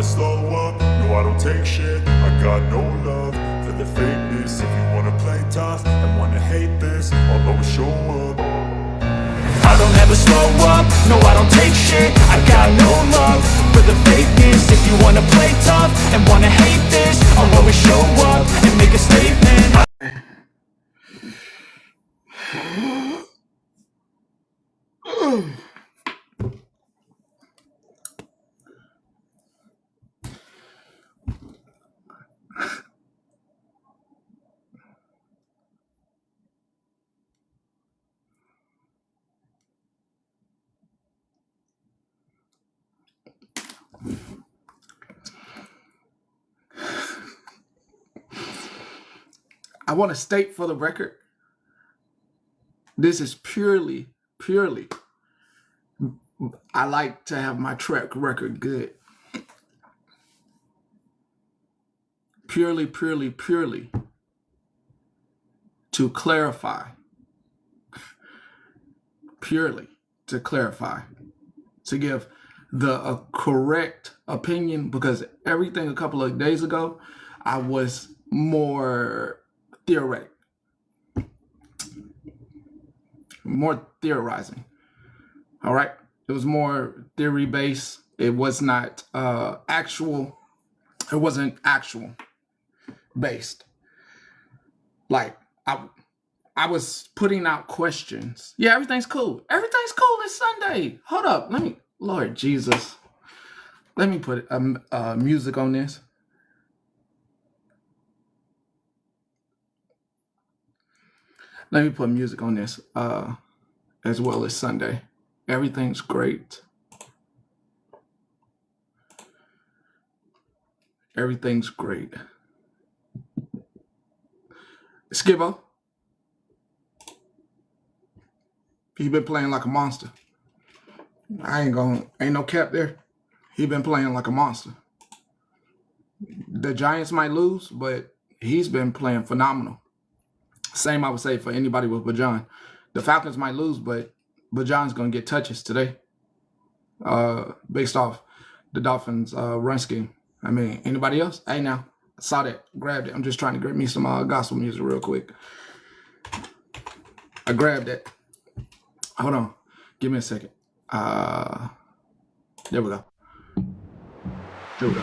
never slow up, no I don't take shit. I got no love for the fakeness. If you wanna play tough and wanna hate this, I'll always show up. I don't ever slow up, no I don't take shit. I got no love for the fakeness. If you wanna play tough and wanna hate this, I'll always show up and make a statement. I want to state for the record, this is purely, I like to have my track record good. Purely to clarify. Purely to clarify. To give the correct opinion, because everything a couple of days ago, I was more theoretic. More theorizing. All right? It was more theory based. It was not actual. It wasn't actual based. Like I was putting out questions. Yeah, everything's cool. Everything's cool. It's Sunday. Hold up. Lord Jesus. Let me put music on this. Let me put music on this as well as Sunday. Everything's great. Everything's great. Skibbo, he been playing like a monster. Ain't no cap there. He been playing like a monster. The Giants might lose, but he's been playing phenomenal. Same I would say for anybody with Bajan. The Falcons might lose, but Bajan's going to get touches today based off the Dolphins' run scheme. I mean, anybody else? Hey, now, I saw that, grabbed it. I'm just trying to grab me some gospel music real quick. I grabbed it. Hold on. Give me a second. There we go. Here we go.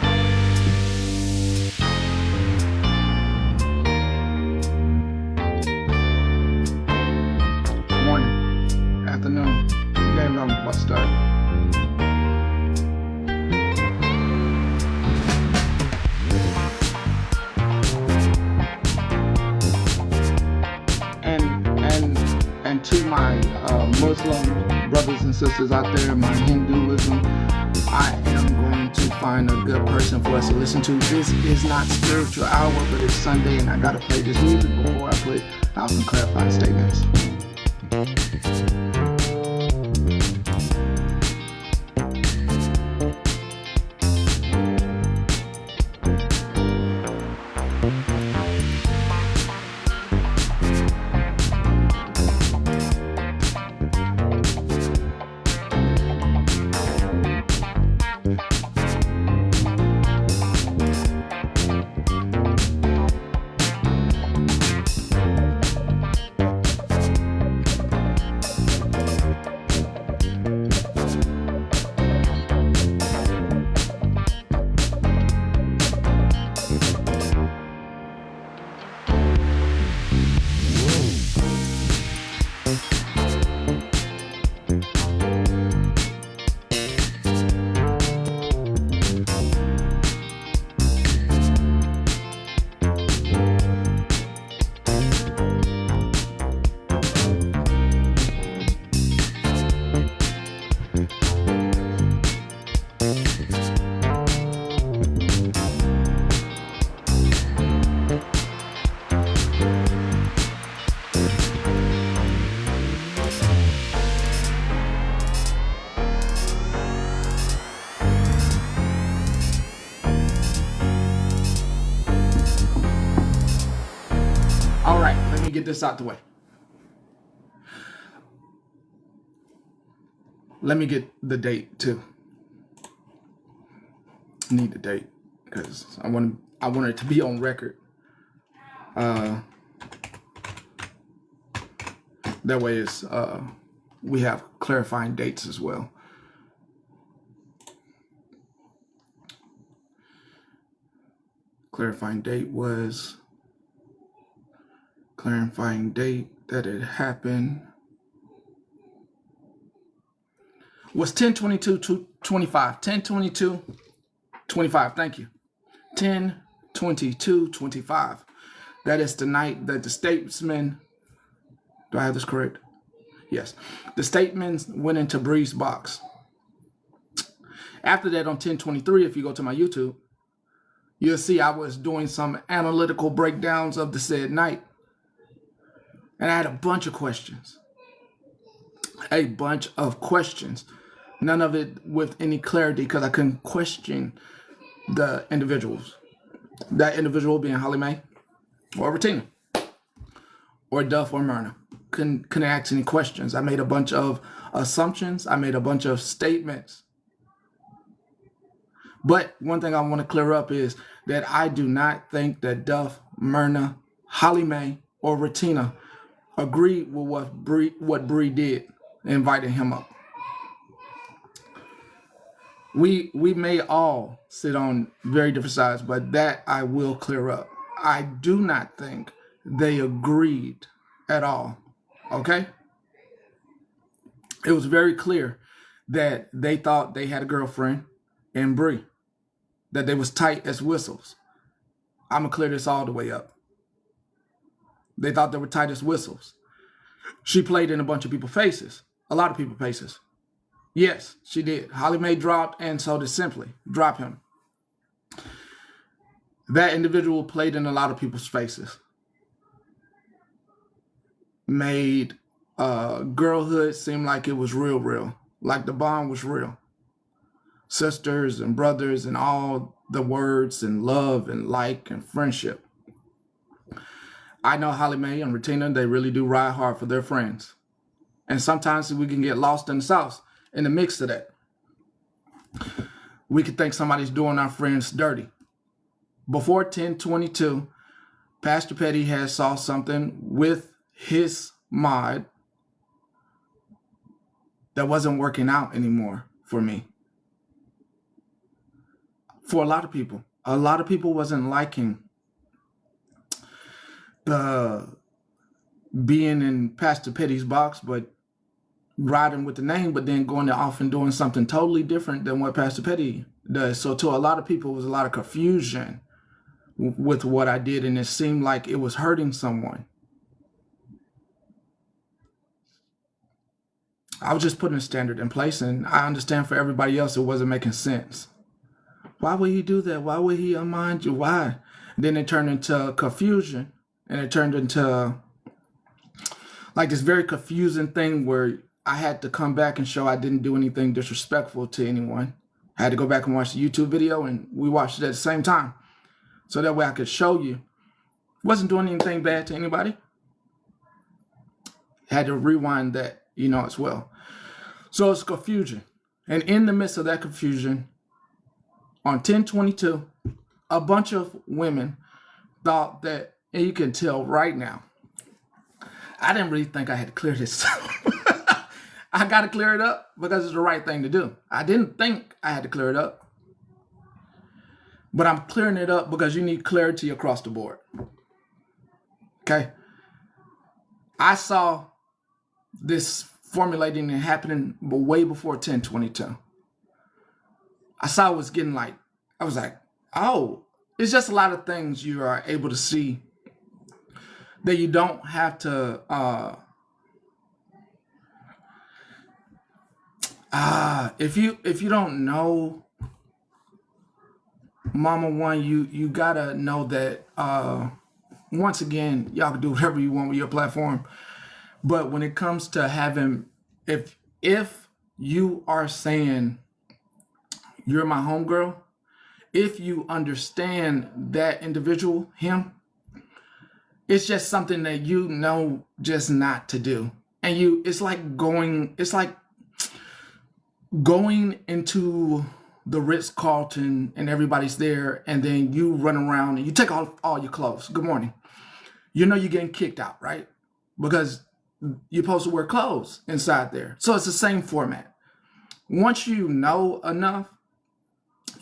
Morning, afternoon, game I'm about to start. And to my Muslim brothers and sisters out there, my Hinduism, I am going to find a good person for us to listen to. This is not spiritual hour, but it's Sunday, and I gotta play this music before I put out some clarifying statements. Get this out the way. Let me get the date too. just need the date because I want it to be on record. That way it's we have clarifying dates as well. Clarifying date that it happened was 10/22/25. 10/22/25. Thank you. 10/22/25. That is the night that the statesman. Do I have this correct? Yes. The statesman went into Bree's box. After that, on 10/23, if you go to my YouTube, you'll see I was doing some analytical breakdowns of the said night. And I had a bunch of questions. None of it with any clarity because I couldn't question the individuals. That individual being Holly Mae or Retina or Duff or Myrna. Couldn't ask any questions. I made a bunch of assumptions. I made a bunch of statements. But one thing I want to clear up is that I do not think that Duff, Myrna, Holly Mae, or Retina agreed with what Bree did, inviting him up. We may all sit on very different sides, but that I will clear up. I do not think they agreed at all. Okay? It was very clear that they thought they had a girlfriend in Bree, that they was tight as whistles. I'm gonna clear this all the way up. They thought they were tight as whistles. She played in a bunch of people's faces, a lot of people's faces. Yes, she did. Holly Mae dropped, and so did Simply. Drop him. That individual played in a lot of people's faces. Made girlhood seem like it was real, like the bond was real. Sisters and brothers and all the words and love and like and friendship. I know Holly Mae and Retina, they really do ride hard for their friends. And sometimes we can get lost in the sauce in the mix of that. We could think somebody's doing our friends dirty. Before 10/22, Pastor Petty had saw something with his mod that wasn't working out anymore for me. For a lot of people wasn't liking the being in Pastor Petty's box, but riding with the name, but then going off and doing something totally different than what Pastor Petty does. So to a lot of people, it was a lot of confusion with what I did, and it seemed like it was hurting someone. I was just putting a standard in place, and I understand for everybody else it wasn't making sense. Why would he do that? Why would he unmind you? Why? And then it turned into confusion, and it turned into like this very confusing thing where I had to come back and show I didn't do anything disrespectful to anyone. I had to go back and watch the YouTube video, and we watched it at the same time. So that way I could show you wasn't doing anything bad to anybody. Had to rewind that, as well. So it's confusion. And in the midst of that confusion, on 10/22, a bunch of women thought that, and you can tell right now, I didn't really think I had to clear this up. I got to clear it up because it's the right thing to do. I didn't think I had to clear it up. But I'm clearing it up because you need clarity across the board. Okay? I saw this formulating and happening way before 10/22. I saw it was getting I was like, oh, it's just a lot of things you are able to see that you don't have to, if you don't know Mama One, you gotta know that, once again, y'all can do whatever you want with your platform. But when it comes to having, if you are saying you're my homegirl, if you understand that individual, him, it's just something that just not to do. And it's like going into the Ritz-Carlton and everybody's there, and then you run around and you take off all your clothes. Good morning. You know you're getting kicked out, right? Because you're supposed to wear clothes inside there. So it's the same format. Once you know enough,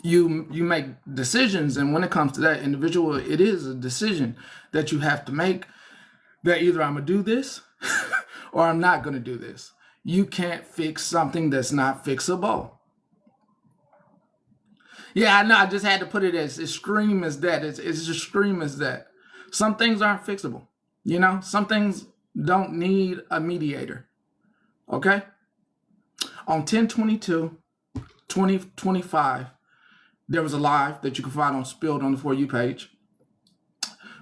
you make decisions, and when it comes to that individual, it is a decision that you have to make, that either I'm gonna do this or I'm not gonna do this. You can't fix something that's not fixable. Yeah, I know, I just had to put it as extreme as that. It's as extreme as that. Some things aren't fixable. You know, some things don't need a mediator. Okay? On 10/22/2025, there was a live that you can find on Spilled on the For You page,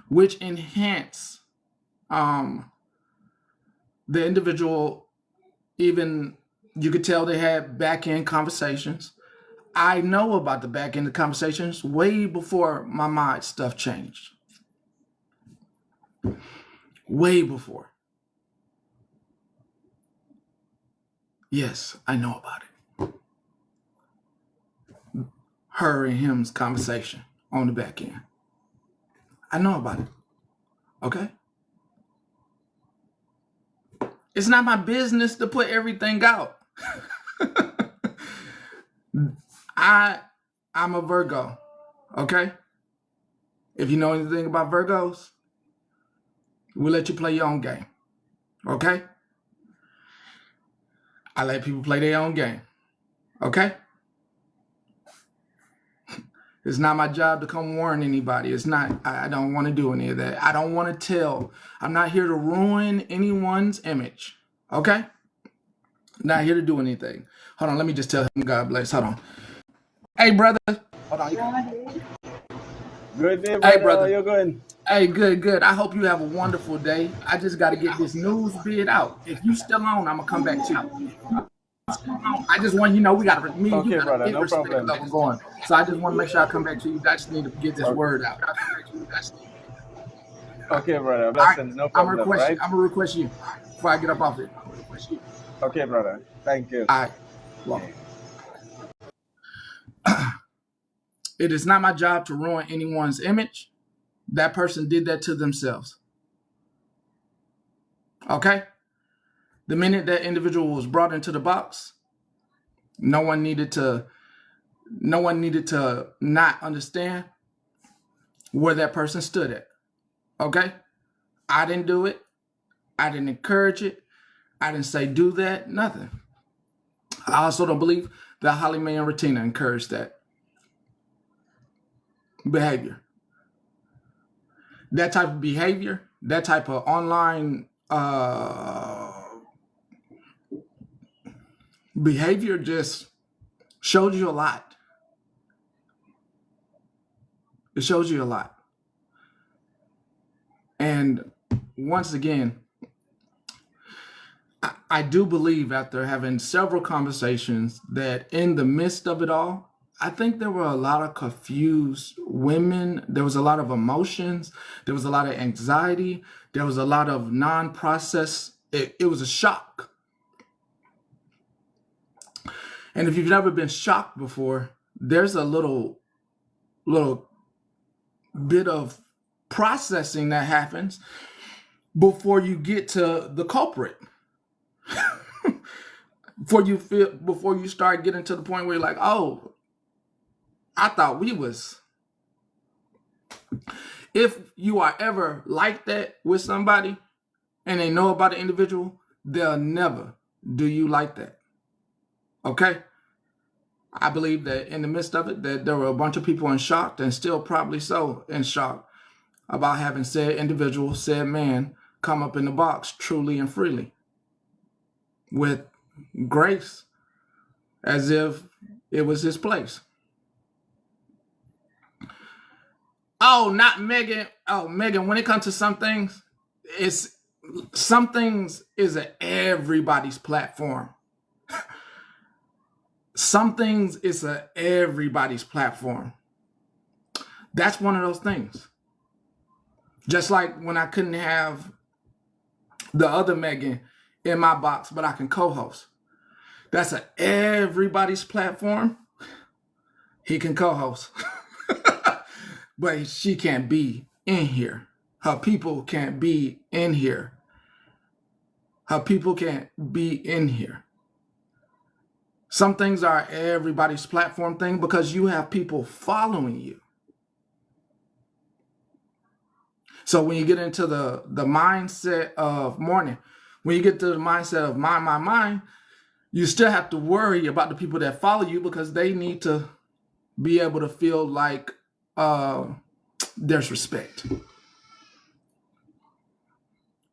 which enhanced the individual. Even you could tell they had back end conversations. I know about the back end conversations way before my mind stuff changed. Way before. Yes, I know about it. Her and him's conversation on the back end. I know about it. Okay? It's not my business to put everything out. I'm a Virgo. Okay? If you know anything about Virgos, we'll let you play your own game. Okay? I let people play their own game. Okay? It's not my job to come warn anybody. It's not, I don't want to do any of that. I don't want to tell. I'm not here to ruin anyone's image. Okay? Not here to do anything. Hold on, let me just tell him God bless. Hold on. Hey, brother. Hold on. Good day, brother. Hey, brother. How you going? Hey, good. I hope you have a wonderful day. I just got to get this news bid out. If you still on, I'm going to come back to you. I just want you to know we got to me and Okay, you got brother, to no problem. level going. So I just want to make sure I come back to you. I just need to get this word out. Okay, brother. Blessings, no problem, right? I'm gonna request you before I get up off it. Okay, brother. Thank you. All right. Welcome. It is not my job to ruin anyone's image. That person did that to themselves. Okay? The minute that individual was brought into the box, no one needed to not understand where that person stood at. Okay? I didn't do it. I didn't encourage it. I didn't say do that. Nothing. I also don't believe that Mae and Retina encouraged that behavior. That type of behavior, that type of online behavior just showed you a lot. It shows you a lot. And once again, I do believe, after having several conversations, that in the midst of it all, I think there were a lot of confused women. There was a lot of emotions. There was a lot of anxiety. There was a lot of non-processed. It was a shock. And if you've never been shocked before, there's a little bit of processing that happens before you get to the culprit. Before you start getting to the point where you're like, oh, I thought we was. If you are ever like that with somebody and they know about the individual, they'll never do you like that. Okay? I believe that in the midst of it, that there were a bunch of people in shock, and still probably so in shock, about having said individual, said man, come up in the box truly and freely with grace, as if it was his place. Oh, not Megan. Oh, Megan, when it comes to some things is everybody's platform. Some things is everybody's platform. That's one of those things. Just like when I couldn't have the other Megan in my box, but I can co-host. That's everybody's platform. He can co-host, but she can't be in here. Her people can't be in here. Her people can't be in here. Some things are everybody's platform thing because you have people following you. So when you get into the mindset of morning, when you get to the mindset of mind, you still have to worry about the people that follow you because they need to be able to feel like there's respect.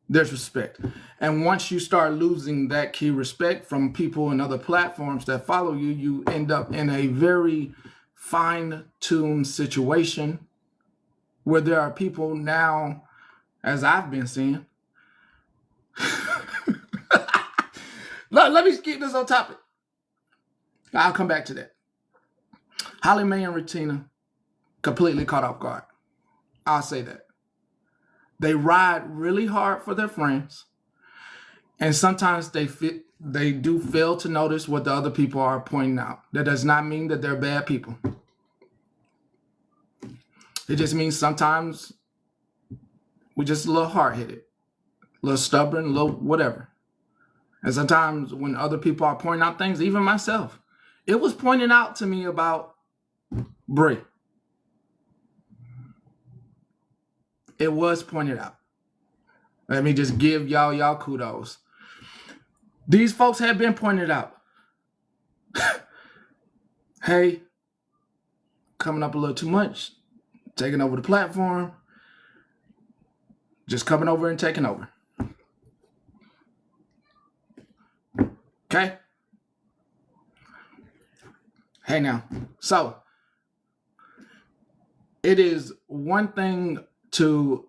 There's respect. And once you start losing that key respect from people and other platforms that follow you, you end up in a very fine-tuned situation where there are people now, as I've been seeing. Let me keep this on topic. I'll come back to that. Mae and Retina completely caught off guard. I'll say that. They ride really hard for their friends. And sometimes they do fail to notice what the other people are pointing out. That does not mean that they're bad people. It just means sometimes we're just a little hard-headed, a little stubborn, a little whatever. And sometimes when other people are pointing out things, even myself, it was pointed out to me about Brie. It was pointed out. Let me just give y'all kudos. These folks have been pointed out. Hey, coming up a little too much, taking over the platform, just coming over and taking over. Okay? Hey now, so it is one thing to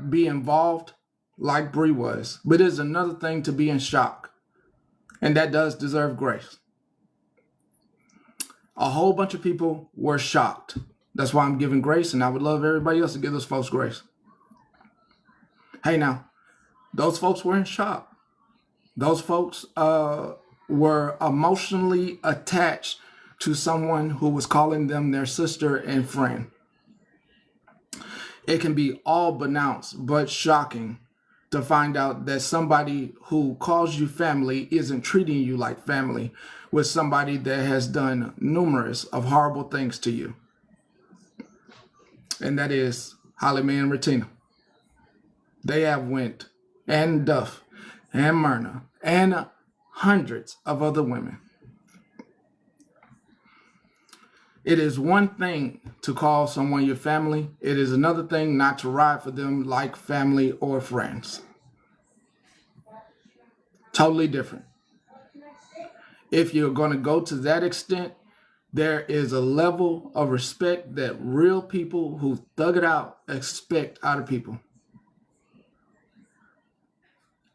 be involved like Brie was, but it is another thing to be in shock. And that does deserve grace. A whole bunch of people were shocked. That's why I'm giving grace, and I would love everybody else to give those folks grace. Hey now, those folks were in shock. Those folks were emotionally attached to someone who was calling them their sister and friend. It can be all pronounced but shocking to find out that somebody who calls you family isn't treating you like family with somebody that has done numerous of horrible things to you. And that is Mae and Retina. They have went, and Duff, and Myrna, and hundreds of other women. It is one thing to call someone your family. It is another thing not to ride for them like family or friends. Totally different. If you're going to go to that extent, there is a level of respect that real people who thug it out expect out of people.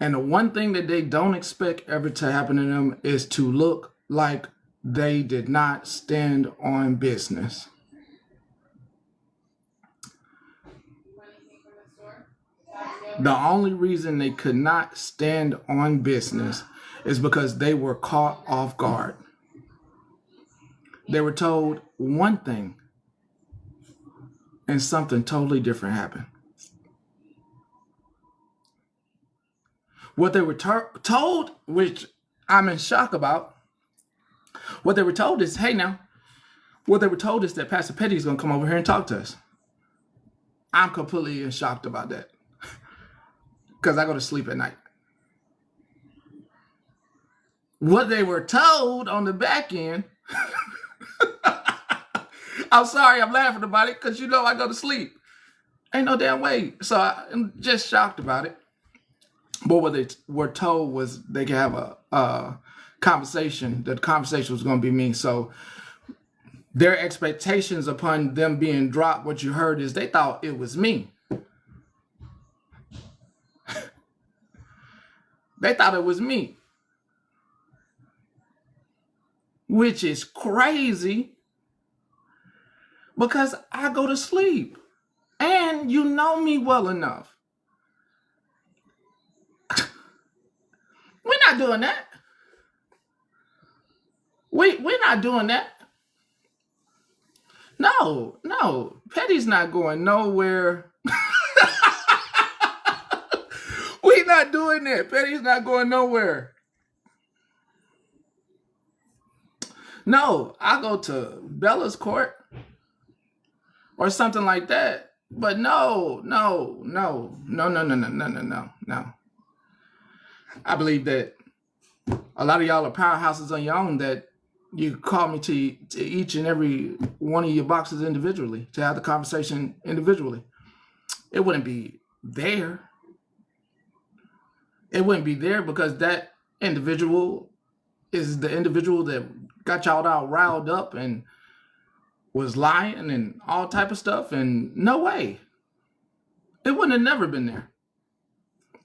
And the one thing that they don't expect ever to happen to them is to look like they did not stand on business. The only reason they could not stand on business is because they were caught off guard. They were told one thing and something totally different happened. What they were told, which I'm in shock about, what they were told is, hey now, what they were told is that Pastor Petty is going to come over here and talk to us. I'm completely shocked about that because I go to sleep at night. What they were told on the back end, I'm sorry, I'm laughing about it because you know I go to sleep. Ain't no damn way. So I'm just shocked about it. But what they were told was they could have a conversation. The conversation was going to be me. So their expectations upon them being dropped, what you heard is they thought it was me. They thought it was me. Which is crazy because I go to sleep. And you know me well enough. We're not doing that. We're not doing that. No. Petty's not going nowhere. We not doing that. Petty's not going nowhere. No, I'll go to Bella's court or something like that. But no. I believe that a lot of y'all are powerhouses on your own, that you call me to each and every one of your boxes individually, to have the conversation individually. It wouldn't be there. It wouldn't be there because that individual is the individual that got y'all all riled up and was lying and all type of stuff. And no way. It wouldn't have never been there.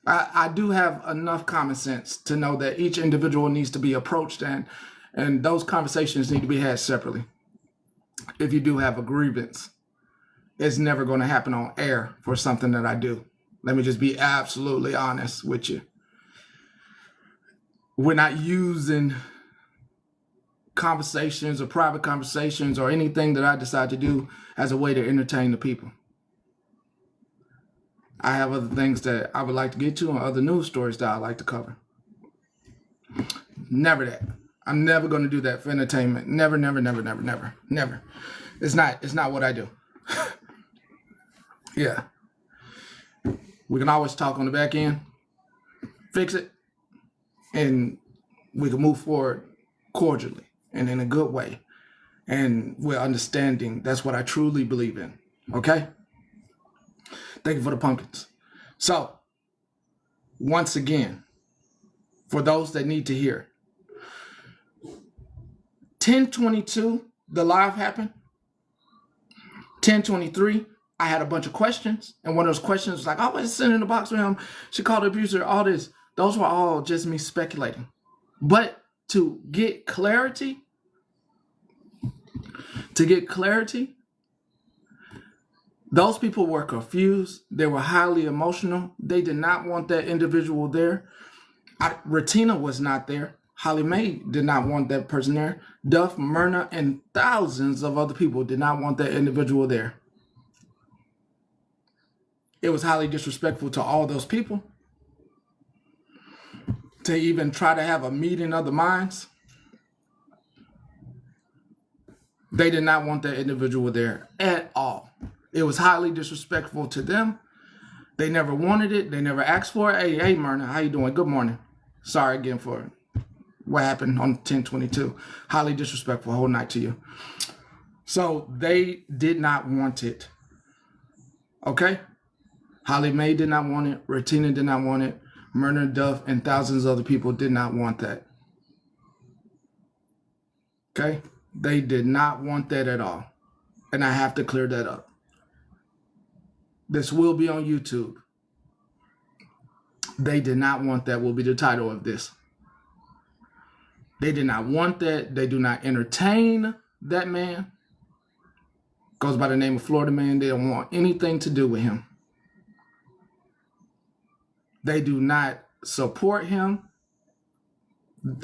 I do have enough common sense to know that each individual needs to be approached, and those conversations need to be had separately. If you do have a grievance, it's never going to happen on air for something that I do. Let me just be absolutely honest with you. We're not using conversations or private conversations or anything that I decide to do as a way to entertain the people. I have other things that I would like to get to and other news stories that I like to cover. Never that. I'm never going to do that for entertainment. Never. It's not what I do. Yeah. We can always talk on the back end, fix it, and we can move forward cordially and in a good way. And we're understanding. That's what I truly believe in. Okay? Thank you for the pumpkins. So, once again, for those that need to hear, 10:22, the live happened. 10:23, I had a bunch of questions. And one of those questions was like, oh, I was sitting in the box with him. She called the abuser, all this. Those were all just me speculating. But to get clarity, those people were confused. They were highly emotional. They did not want that individual there. Retina was not there. Holly Mae did not want that person there. Duff, Myrna, and thousands of other people did not want that individual there. It was highly disrespectful to all those people to even try to have a meeting of the minds. They did not want that individual there at all. It was highly disrespectful to them. They never wanted it. They never asked for it. Hey, Myrna, how you doing? Good morning. Sorry again for what happened on 10/22. Highly disrespectful whole night to you. So they did not want it. Okay? Holly Mae did not want it. Retina did not want it. Myrna, Duff, and thousands of other people did not want that. Okay? They did not want that at all. And I have to clear that up. This will be on YouTube. They did not want that, will be the title of this. They did not want that. They do not entertain that man. Goes by the name of FloridaMan. They don't want anything to do with him. They do not support him.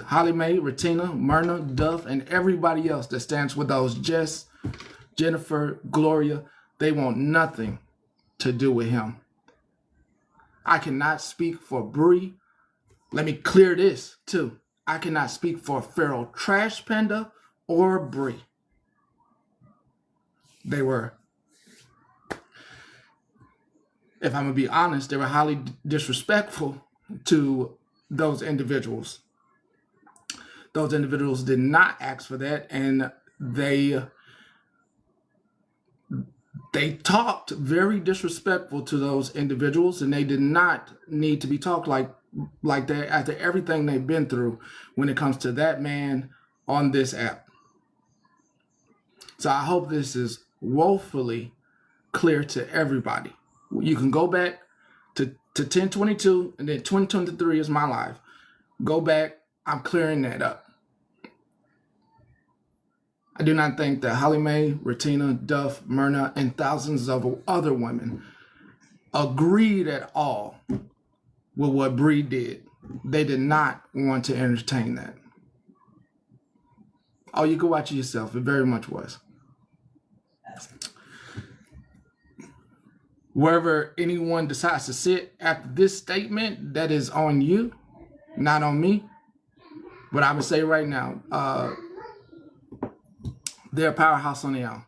Holly Mae, Retina, Myrna, Duff, and everybody else that stands with those Jess, Jennifer, Gloria, they want nothing to do with him. I cannot speak for Bree. Let me clear this too. I cannot speak for Feral Trash Panda or Bree. They were, if I'm gonna be honest, they were highly disrespectful to those individuals. Those individuals did not ask for that, and they talked very disrespectful to those individuals, and they did not need to be talked like that after everything they've been through when it comes to that man on this app. So I hope this is woefully clear to everybody. You can go back to 10:22, and then 2023 is my live. Go back. I'm clearing that up. I do not think that Holly Mae, Retina, Duff, Myrna, and thousands of other women agreed at all with what Bree did. They did not want to entertain that. Oh, you can watch it yourself. It very much was. Wherever anyone decides to sit after this statement, that is on you, not on me. But I'm going to say right now, they're a powerhouse on their own.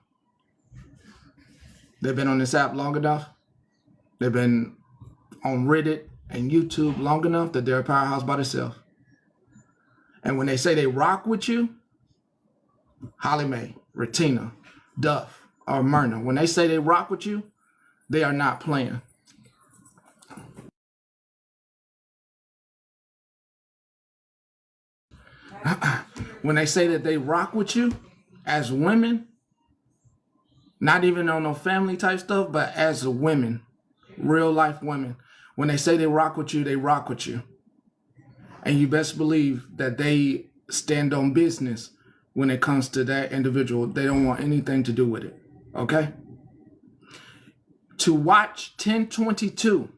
They've been on this app long enough. They've been on Reddit and YouTube long enough that they're a powerhouse by themselves. And when they say they rock with you, Holly Mae, Retina, Duff, or Myrna, when they say they rock with you, they are not playing. When they say that they rock with you as women, not even on no family type stuff, but as women, real life women, when they say they rock with you, they rock with you. And you best believe that they stand on business when it comes to that individual. They don't want anything to do with it. Okay? To watch 1022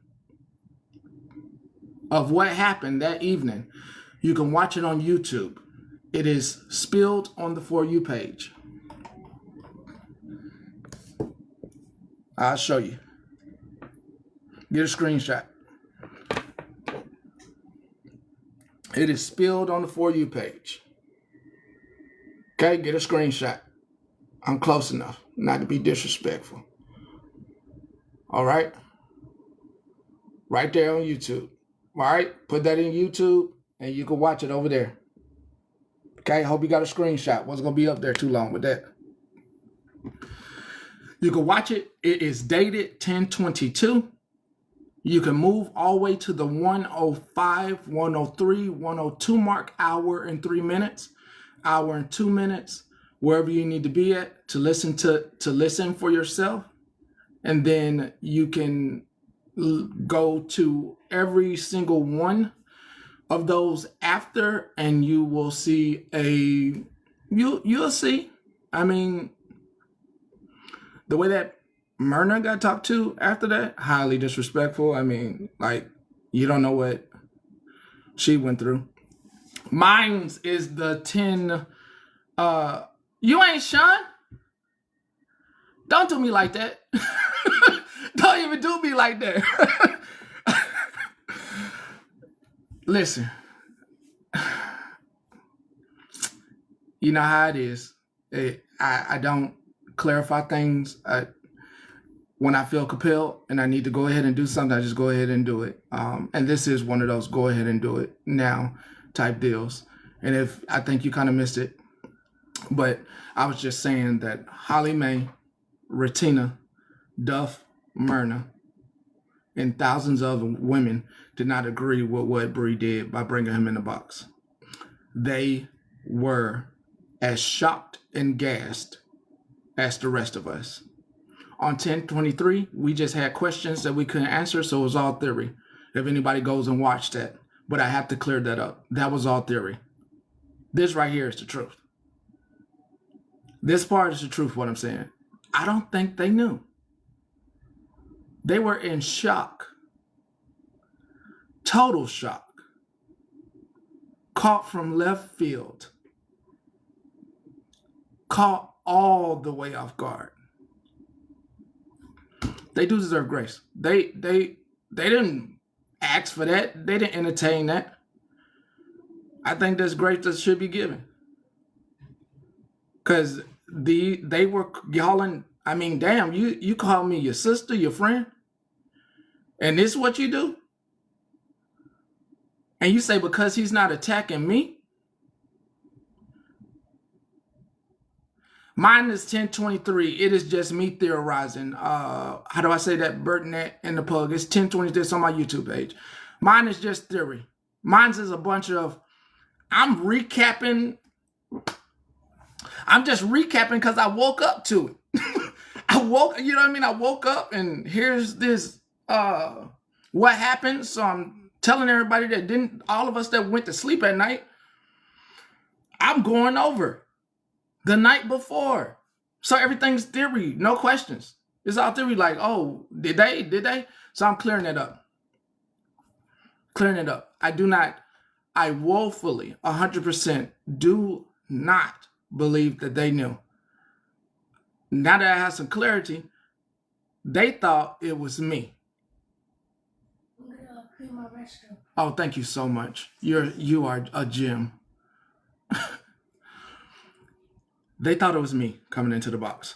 of what happened that evening, you can watch it on YouTube. It is spilled on the For You page. I'll show you. Get a screenshot. It is spilled on the For You page. Okay, get a screenshot. I'm close enough not to be disrespectful. All right? Right there on YouTube. All right? Put that in YouTube and you can watch it over there. Okay, hope you got a screenshot. Wasn't going to be up there too long with that. You can watch it. It is dated 1022. You can move all the way to the 105, 103, 102 mark, hour and 3 minutes, hour and 2 minutes, wherever you need to be at to listen for yourself. And then you can go to every single one of those after, and you will see you'll see. I mean, the way that Myrna got talked to after that, highly disrespectful. I mean, like, you don't know what she went through. Mine's is the 10. You ain't Sean. Don't do me like that. Don't even do me like that. Listen, you know how it is. I don't clarify things. When I feel compelled and I need to go ahead and do something, I just go ahead and do it. And this is one of those go ahead and do it now type deals. And if I think you kind of missed it, but I was just saying that Holly Mae, Retina, Duff, Myrna, and thousands of women did not agree with what Bree did by bringing him in the box. They were as shocked and gassed as the rest of us. On 1023, we just had questions that we couldn't answer, so it was all theory. If anybody goes and watched that, but I have to clear that up. That was all theory. This right here is the truth. This part is the truth, what I'm saying. I don't think they knew. They were in shock. Total shock. Caught from left field. Caught all the way off guard. They do deserve grace. They didn't ask for that. They didn't entertain that. I think that's grace that should be given. Because they were yelling, I mean, damn, you call me your sister, your friend, and this is what you do? And you say, because he's not attacking me? Mine is 1023. It is just me theorizing. How do I say that? Burtnet and the Pug. It's 1023. It's on my YouTube page. Mine is just theory. Mine's is a bunch of, I'm just recapping because I woke up to it. You know what I mean? I woke up and here's this, what happened. So I'm telling everybody that all of us that went to sleep at night, I'm going over the night before. So everything's theory, no questions. It's all theory, like, oh, did they? So I'm clearing it up. I woefully, 100% do not believe that they knew. Now that I have some clarity, they thought it was me. I'm gonna clean my restroom. Oh, thank you so much. You are a gem. They thought it was me coming into the box.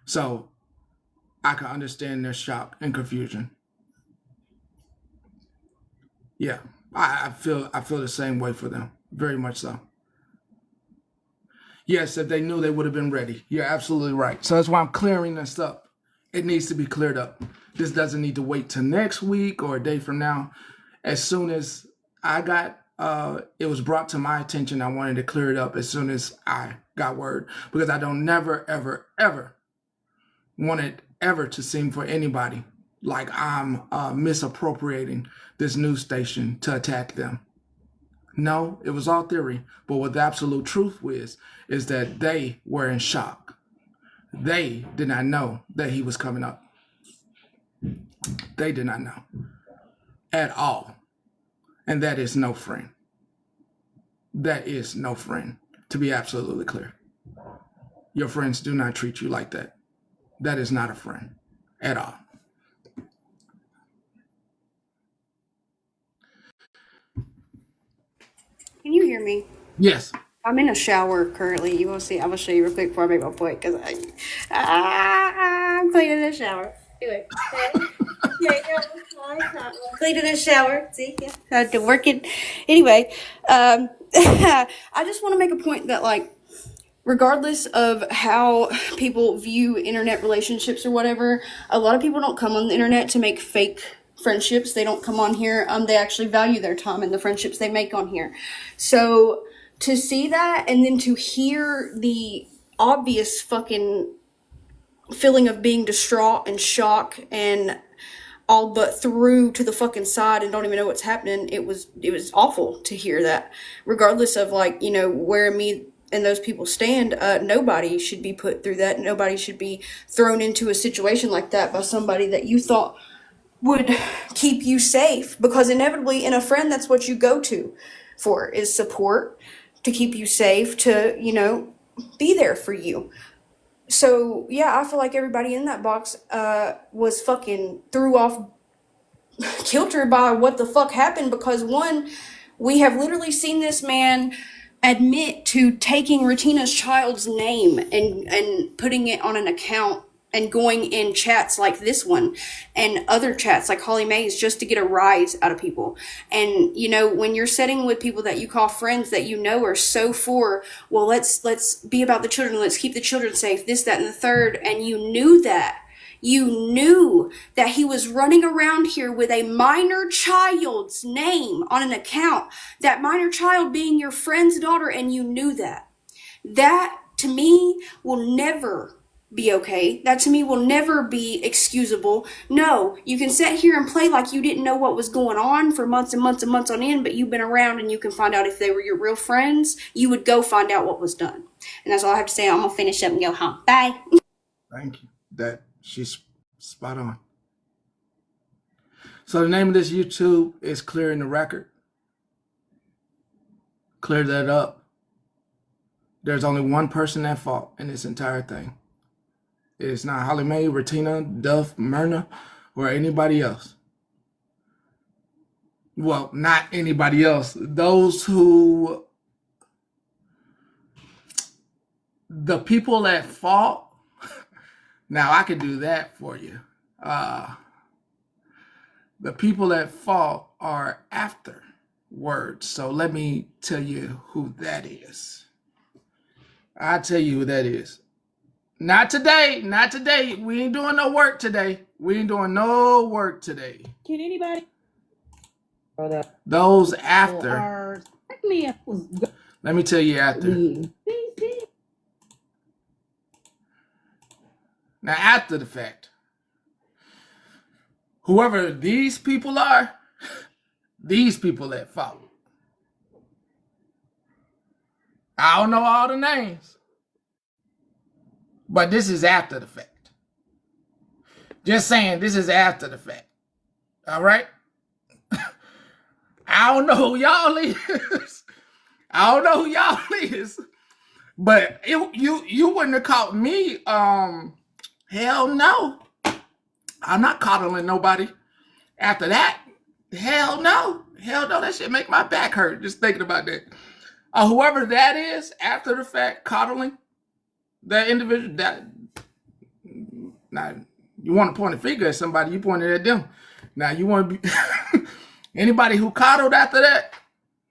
So I can understand their shock and confusion. Yeah, I feel the same way for them. Very much so. Yes, if they knew, they would have been ready. You're absolutely right. So that's why I'm clearing this up. It needs to be cleared up. This doesn't need to wait till next week or a day from now. As soon as I got, it was brought to my attention, I wanted to clear it up as soon as I got word. Because I don't never, ever, ever want it ever to seem for anybody like I'm misappropriating this news station to attack them. No, it was all theory. But what the absolute truth is that they were in shock. They did not know that he was coming up. They did not know at all. And that is no friend. That is no friend, to be absolutely clear. Your friends do not treat you like that. That is not a friend at all. Can you hear me? Yes. I'm in a shower currently. You will see. I'm gonna show you real quick before I make my point because I'm cleaning the shower. Anyway, cleaning the shower. See, yeah, I had to work it. Anyway, I just want to make a point that, like, regardless of how people view internet relationships or whatever, a lot of people don't come on the internet to make fake friendships. They don't come on here. They actually value their time and the friendships they make on here. So to see that and then to hear the obvious fucking feeling of being distraught and shock and all but through to the fucking side and don't even know what's happening, it was awful to hear that. Regardless of, like, you know, where me and those people stand, nobody should be put through that. Nobody should be thrown into a situation like that by somebody that you thought would keep you safe, because inevitably in a friend, that's what you go to for, is support, to keep you safe, to, you know, be there for you. So yeah, I feel like everybody in that box was fucking threw off kilter by what the fuck happened, because one, we have literally seen this man admit to taking Retina's child's name and putting it on an account and going in chats like this one and other chats like Holly Mae's just to get a rise out of people. And, you know, when you're sitting with people that you call friends that you know are so for, well, let's be about the children, let's keep the children safe, this, that, and the third, and you knew that he was running around here with a minor child's name on an account, that minor child being your friend's daughter, and you knew that. That, to me, will never be okay. That, to me, will never be excusable. No, you can sit here and play like you didn't know what was going on for months and months and months on end, but you've been around and you can find out if they were your real friends. You would go find out what was done. And that's all I have to say. I'm going to finish up and go home. Bye. Thank you. She's spot on. So the name of this YouTube is Clearing the Record. Clear that up. There's only one person at fault in this entire thing. It's not Holly Mae, Retina, Duff, Myrna, or anybody else. Well, not anybody else. Those who, the people at fault. Now I could do that for you. The people at fault are afterwards. So let me tell you who that is. I'll tell you who that is. Not today. Not today. We ain't doing no work today. We ain't doing no work today. Can anybody? Those after. Let me tell you after. Now, after the fact, whoever these people are, these people at fault. I don't know all the names, but this is after the fact. Just saying, this is after the fact. All right? I don't know who y'all is. I don't know who y'all is. But you wouldn't have caught me. Hell no. I'm not coddling nobody after that. Hell no. Hell no. That shit make my back hurt just thinking about that. Whoever that is, after the fact, coddling that individual, that now you want to point a finger at somebody, you point it at them. Now you want to be anybody who coddled after that,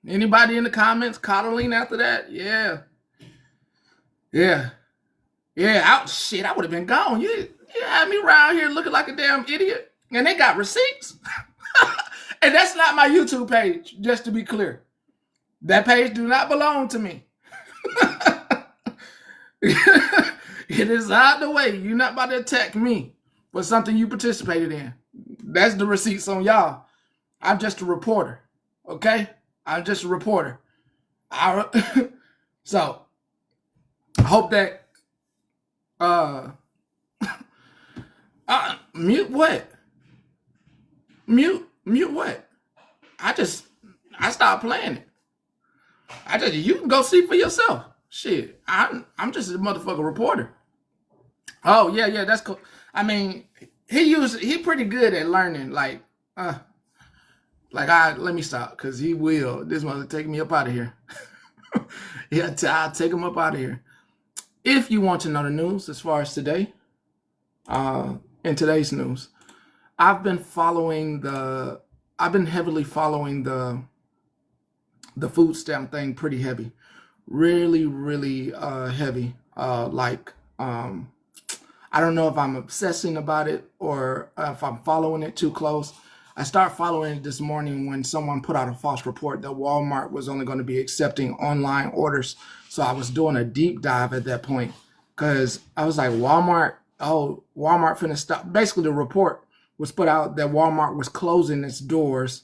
anybody in the comments coddling after that, yeah. Shit, I would have been gone. You had me around here looking like a damn idiot, and they got receipts. And that's not my YouTube page, just to be clear. That page do not belong to me. It is out the way. You're not about to attack me for something you participated in. That's the receipts on y'all. I'm just a reporter, okay? I'm just a reporter. So, I hope that mute what? Mute what? I stopped playing it. You can go see for yourself. Shit, I'm just a motherfucking reporter. Oh yeah, that's cool. I mean, he pretty good at learning. Let me stop, cause he will. This mother take me up out of here. Yeah, I'll take him up out of here. If you want to know the news as far as today, in today's news, I've been heavily following the food stamp thing pretty heavy. Really, really heavy. I don't know if I'm obsessing about it or if I'm following it too close. I started following it this morning when someone put out a false report that Walmart was only going to be accepting online orders. So I was doing a deep dive at that point because I was like, Walmart finna stop. Basically, the report was put out that Walmart was closing its doors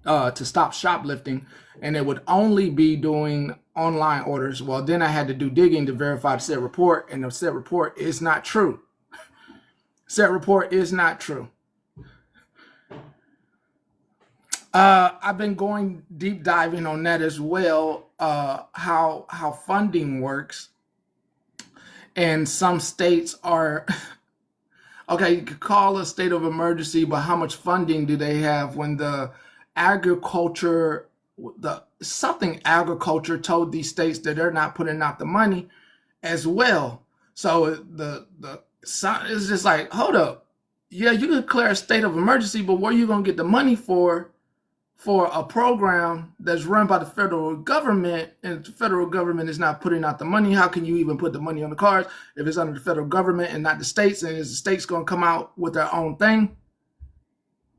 to stop shoplifting, and it would only be doing online orders. Well, then I had to do digging to verify the said report, and the said report is not true. Said report is not true. I've been going deep diving on that as well, how funding works. And some states are, okay, you could call a state of emergency, but how much funding do they have when the agriculture told these states that they're not putting out the money as well. So it's just like, hold up. Yeah, you can declare a state of emergency, but where are you going to get the money for a program that's run by the federal government, and if the federal government is not putting out the money? How can you even put the money on the cards if it's under the federal government and not the states? And is the states going to come out with their own thing?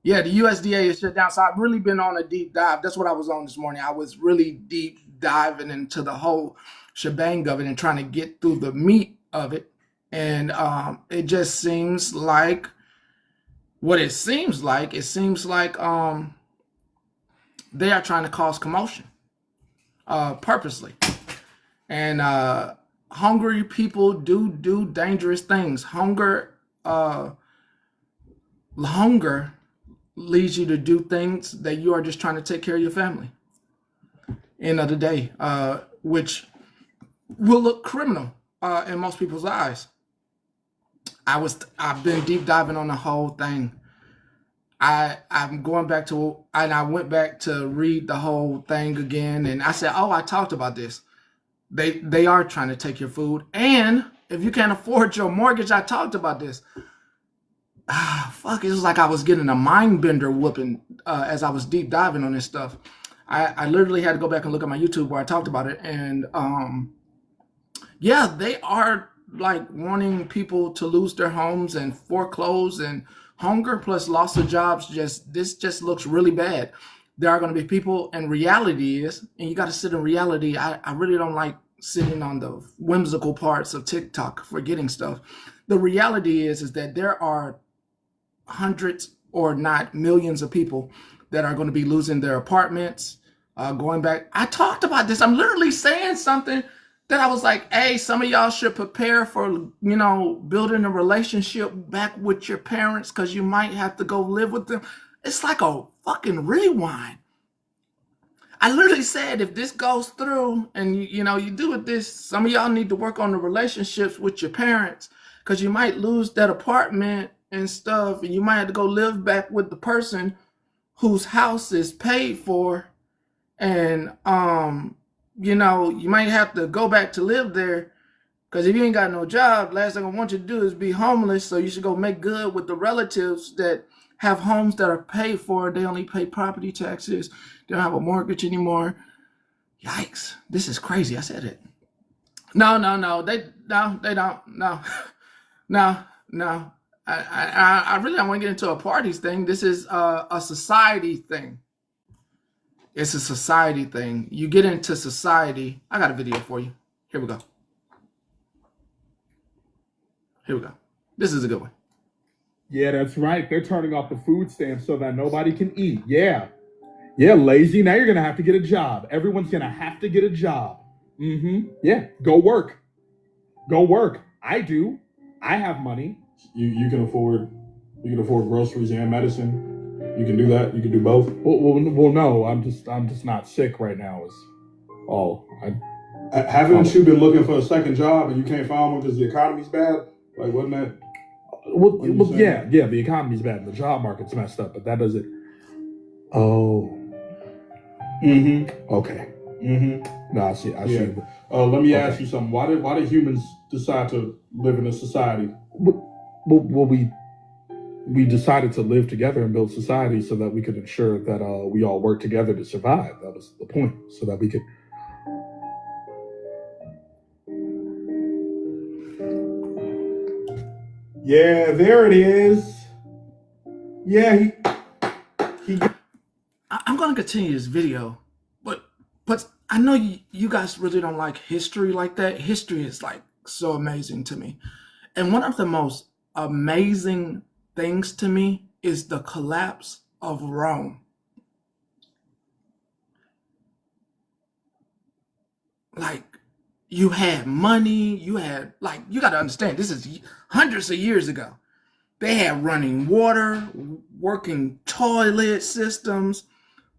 Yeah, the USDA is shut down. So I've really been on a deep dive. That's what I was on this morning. I was really deep diving into the whole shebang of it and trying to get through the meat of it. And it just seems like it seems like they are trying to cause commotion purposely. And hungry people do dangerous things. Hunger leads you to do things that you are just trying to take care of your family. End of the day, which will look criminal in most people's eyes. I've been deep diving on the whole thing. I'm going back to, and I went back to read the whole thing again, and I said, I talked about this. They are trying to take your food, and if you can't afford your mortgage, I talked about this. Fuck, it was like I was getting a mind bender whooping as I was deep diving on this stuff. I literally had to go back and look at my YouTube where I talked about it, and yeah, they are like wanting people to lose their homes and foreclose, and hunger plus loss of jobs. This just looks really bad. There are going to be people, and reality is, and you got to sit in reality. I really don't like sitting on the whimsical parts of TikTok forgetting stuff. The reality is that there are hundreds, or not millions, of people that are going to be losing their apartments, going back. I talked about this. I'm literally saying something that I was like, hey, some of y'all should prepare for, building a relationship back with your parents, because you might have to go live with them. It's like a fucking rewind. I literally said, if this goes through and you do with this, some of y'all need to work on the relationships with your parents, because you might lose that apartment and stuff, and you might have to go live back with the person whose house is paid for, and you might have to go back to live there, because if you ain't got no job, last thing I want you to do is be homeless. So you should go make good with the relatives that have homes that are paid for. They only pay property taxes. They don't have a mortgage anymore. Yikes! This is crazy. I said it. No. They don't. No, no. I really don't want to get into a parties thing. This is a society thing. It's a society thing. You get into society. I got a video for you. Here we go. This is a good one. Yeah, that's right. They're turning off the food stamps so that nobody can eat. Yeah, lazy. Now you're going to have to get a job. Everyone's going to have to get a job. Yeah, go work. I do. I have money. You can afford groceries and medicine. You can do that. You can do both. Well, no. I'm just not sick right now. Is all. Haven't you been looking for a second job and you can't find one because the economy's bad? Like, wasn't that? Well, yeah. The economy's bad. The job market's messed up, but that doesn't. Oh. Okay. No, I see. Let me ask you something. Why did humans decide to live in a society? Well, we decided to live together and build society so that we could ensure that we all work together to survive. That was the point, so that we could. Yeah, there it is. Yeah, I'm going to continue this video, but I know you guys really don't like history like that. History is like so amazing to me. And one of the most amazing things to me is the collapse of Rome. Like, you had money, you got to understand, this is hundreds of years ago. They had running water, working toilet systems,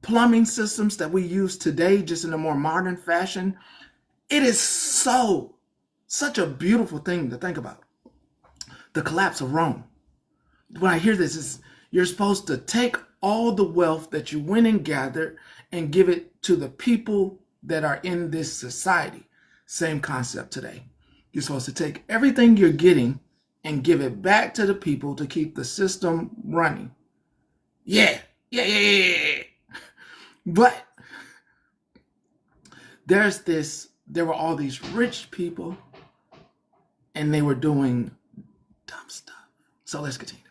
plumbing systems that we use today, just in a more modern fashion. It is such a beautiful thing to think about. The collapse of Rome. When I hear this, you're supposed to take all the wealth that you went and gathered and give it to the people that are in this society. Same concept today. You're supposed to take everything you're getting and give it back to the people to keep the system running. Yeah. But there were all these rich people and they were doing dumb stuff. So let's continue.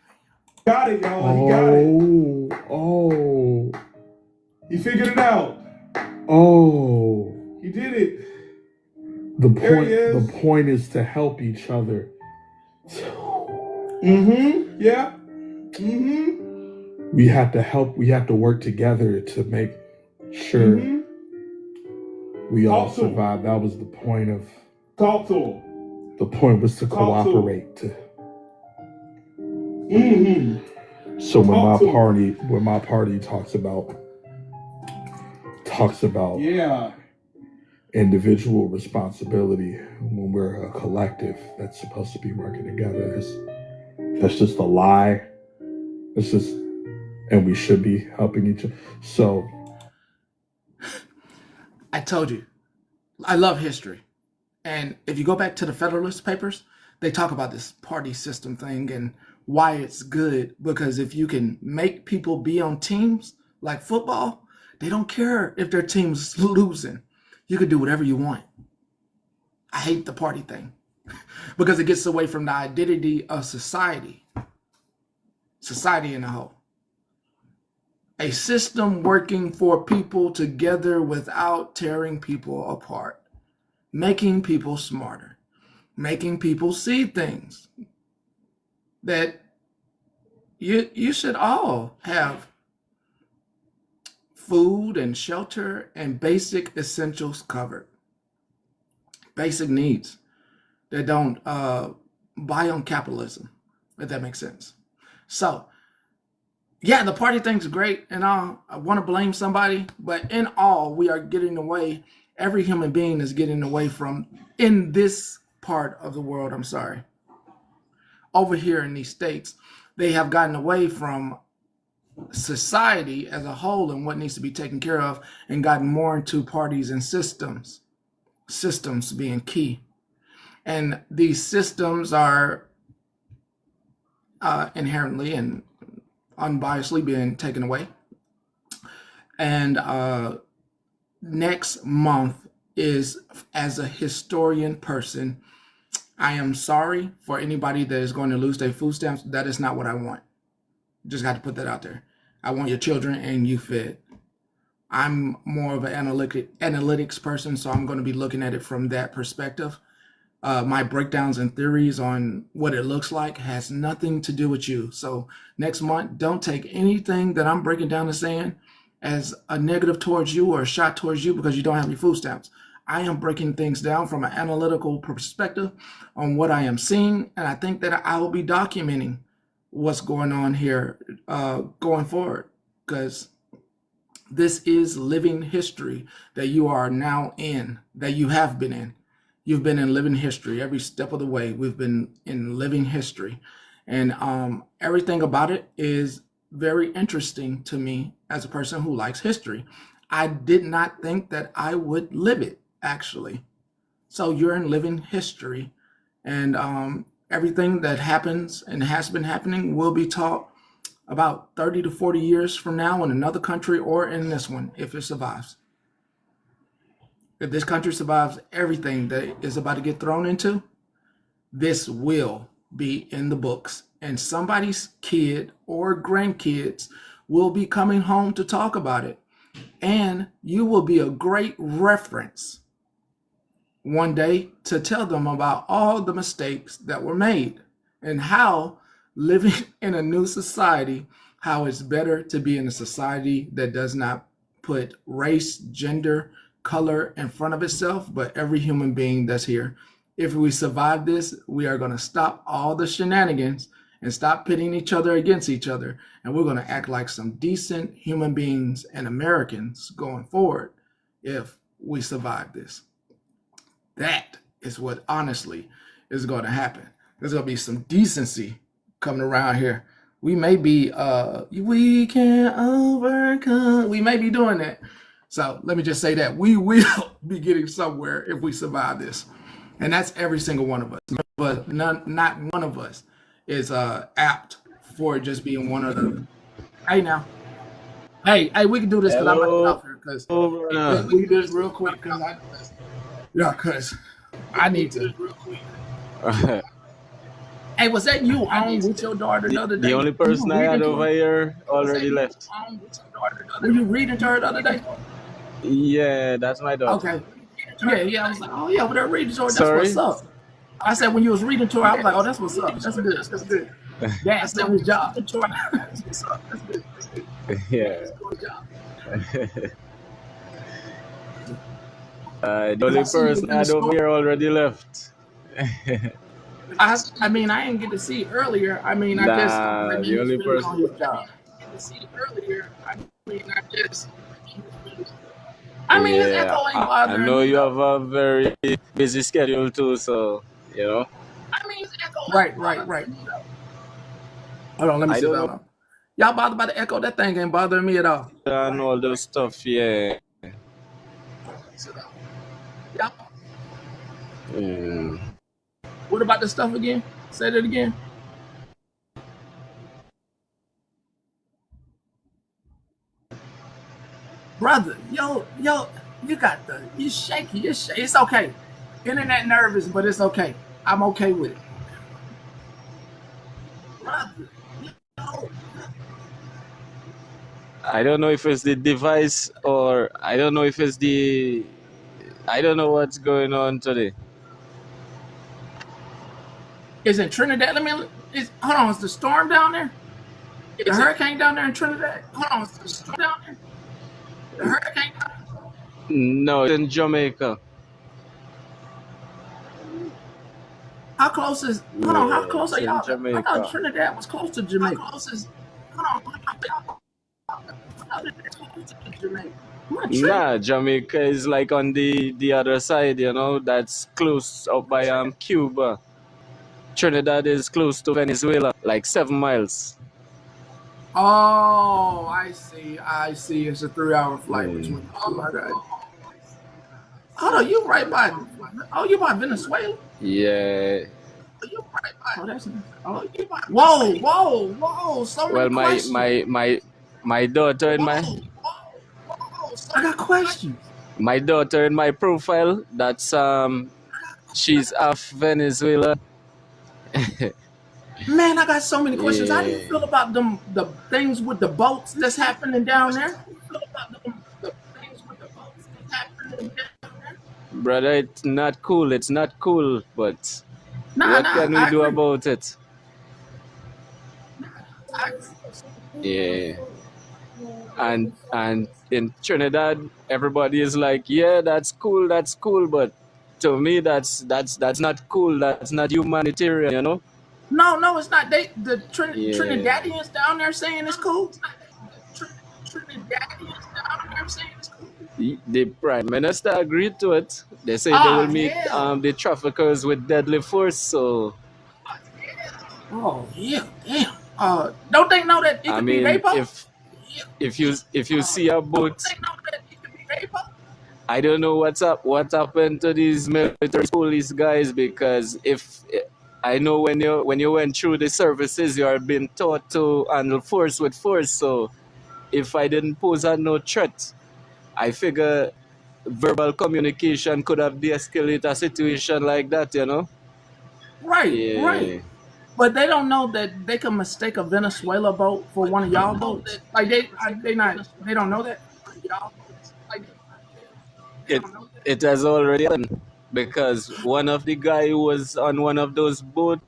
got it, y'all. He got it. Oh. He figured it out. Oh. He did it. The point is to help each other. Yeah. We have to work together to make sure we all survive. That was the point of. Talk to him. The point was to cooperate. So when my party talks about individual responsibility, when we're a collective that's supposed to be working together, that's just a lie. And we should be helping each other. So I told you, I love history. And if you go back to the Federalist Papers, they talk about this party system thing and why it's good. Because if you can make people be on teams like football, they don't care if their team's losing. You can do whatever you want. I hate the party thing because it gets away from the identity of society. Society in a whole. A system working for people together without tearing people apart. Making people smarter. Making people see things that you should all have food and shelter and basic essentials covered. Basic needs that don't buy on capitalism, if that makes sense. So Yeah, the party thing's great, and I want to blame somebody, but in all, we are getting away. Every human being is getting away from, in this part of the world, I'm sorry, over here in these states, they have gotten away from society as a whole and what needs to be taken care of and gotten more into parties and systems being key. And these systems are inherently and unbiasedly being taken away. And next month is, as a historian person, I am sorry for anybody that is going to lose their food stamps. That is not what I want. Just got to put that out there. I want your children and you fed. I'm more of an analytics person, so I'm going to be looking at it from that perspective. My breakdowns and theories on what it looks like has nothing to do with you. So next month, don't take anything that I'm breaking down and saying as a negative towards you or a shot towards you because you don't have your food stamps. I am breaking things down from an analytical perspective on what I am seeing, and I think that I will be documenting what's going on here going forward, because this is living history that you are now in, that you have been in. You've been in living history every step of the way. We've been in living history, and everything about it is very interesting to me as a person who likes history. I did not think that I would live it, actually. So you're in living history, and everything that happens and has been happening will be taught about 30 to 40 years from now in another country or in this one, if it survives. If this country survives everything that is about to get thrown into, this will be in the books, and somebody's kid or grandkids will be coming home to talk about it. And you will be a great reference one day to tell them about all the mistakes that were made and how living in a new society, how it's better to be in a society that does not put race, gender, color in front of itself, but every human being that's here. If we survive this, we are going to stop all the shenanigans and stop pitting each other against each other. And we're going to act like some decent human beings and Americans going forward if we survive this. That is what honestly is going to happen. There's going to be some decency coming around here. We may be, we can overcome. We may be doing that. So let me just say that we will be getting somewhere if we survive this. And that's every single one of us. But not one of us is apt for just being one or the other. Hey, now. Hey, we can do this because I'm going to get off here. Because we do this real quick because I need to. Hey, was that you on with your daughter the other day? The only person I had over here already left. Were you reading to her the other day? Yeah, that's my daughter. Okay. Yeah. I was like, oh yeah, but they're reading to her. That's what's up. I said when you was reading to her, I was like, oh, that's what's up. That's good. That's good. That's still his job. That's what's up. That's good. Yeah. The only person I had over here already left. I mean, I didn't get to see earlier. I mean, I guess the only person on your job. It's echo ain't bothering I know me. you have a very busy schedule too, so you know. It's echo. Right. Hold on, let me sit down. Y'all bothered by the echo? That thing ain't bothering me at all. And all those stuff, yeah. What about the stuff again? Say that again. Brother, yo, you shaky. It's okay. Internet nervous, but it's okay. I'm okay with it. Brother, yo. I don't know if it's the device or I don't know what's going on today. Is it Trinidad? Hold on, is the storm down there? The hurricane down there in Trinidad? Hold on, is the storm down there? The hurricane down there? No, it's in Jamaica. How close are y'all? Jamaica. I thought Trinidad was close to Jamaica. Nah, Jamaica is like on the other side, you know, that's close up by Cuba. Trinidad is close to Venezuela, like 7 miles. Oh, I see. I see. It's a 3-hour flight Yeah. between. Oh my God. Hold on, you right by? Oh, you by Venezuela? Yeah. Oh, that's. Oh, you by? Whoa, whoa, whoa! So many Well, questions. my daughter in I got questions. my daughter in my profile, that's she's half Venezuela. Man, I got so many questions. How do you Yeah. feel about the things with the boats that's happening down there? Brother, it's not cool. It's not cool, but Nah, what nah, can we I do agree. about it? Yeah. And in Trinidad, everybody is like, yeah, that's cool, but to me, that's not cool. That's not humanitarian, you know. No, no, it's not. Yeah. Trinidadians down there saying it's cool. The prime minister agreed to it. They say they will Ah, meet hell. the traffickers with deadly force. So Oh, yeah, damn. Don't they know that it I could be mean, rapo? if you see a boat, I don't know what happened to these military police guys, because if I know when you went through the services, you are being taught to handle force with force. So if I didn't pose a no threat, I figure verbal communication could have de-escalated a situation like that, you know? Right, right. Yeah. But they don't know that they can mistake a Venezuela boat for one of y'all boats. Like they don't know that. It it has already happened, because one of the guy who was on one of those boats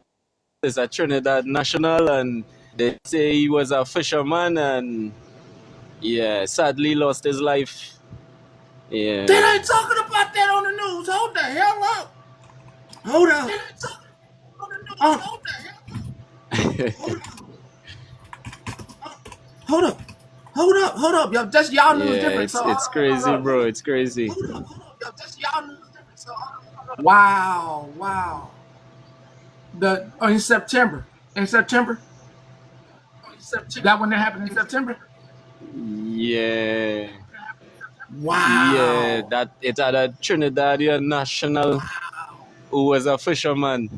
is a Trinidad national, and they say he was a fisherman, and yeah, sadly lost his life. They Yeah. ain't talking about that on the news. Hold the hell up. Hold up. Oh, hold up. Hold up. Hold up. Yo, just y'all news Yeah, different. So it's crazy, bro. It's crazy. wow, wow. In September. In September. That one that happened in September. Yeah. Yeah, Wow. that it had a Trinidadian national who was a fisherman.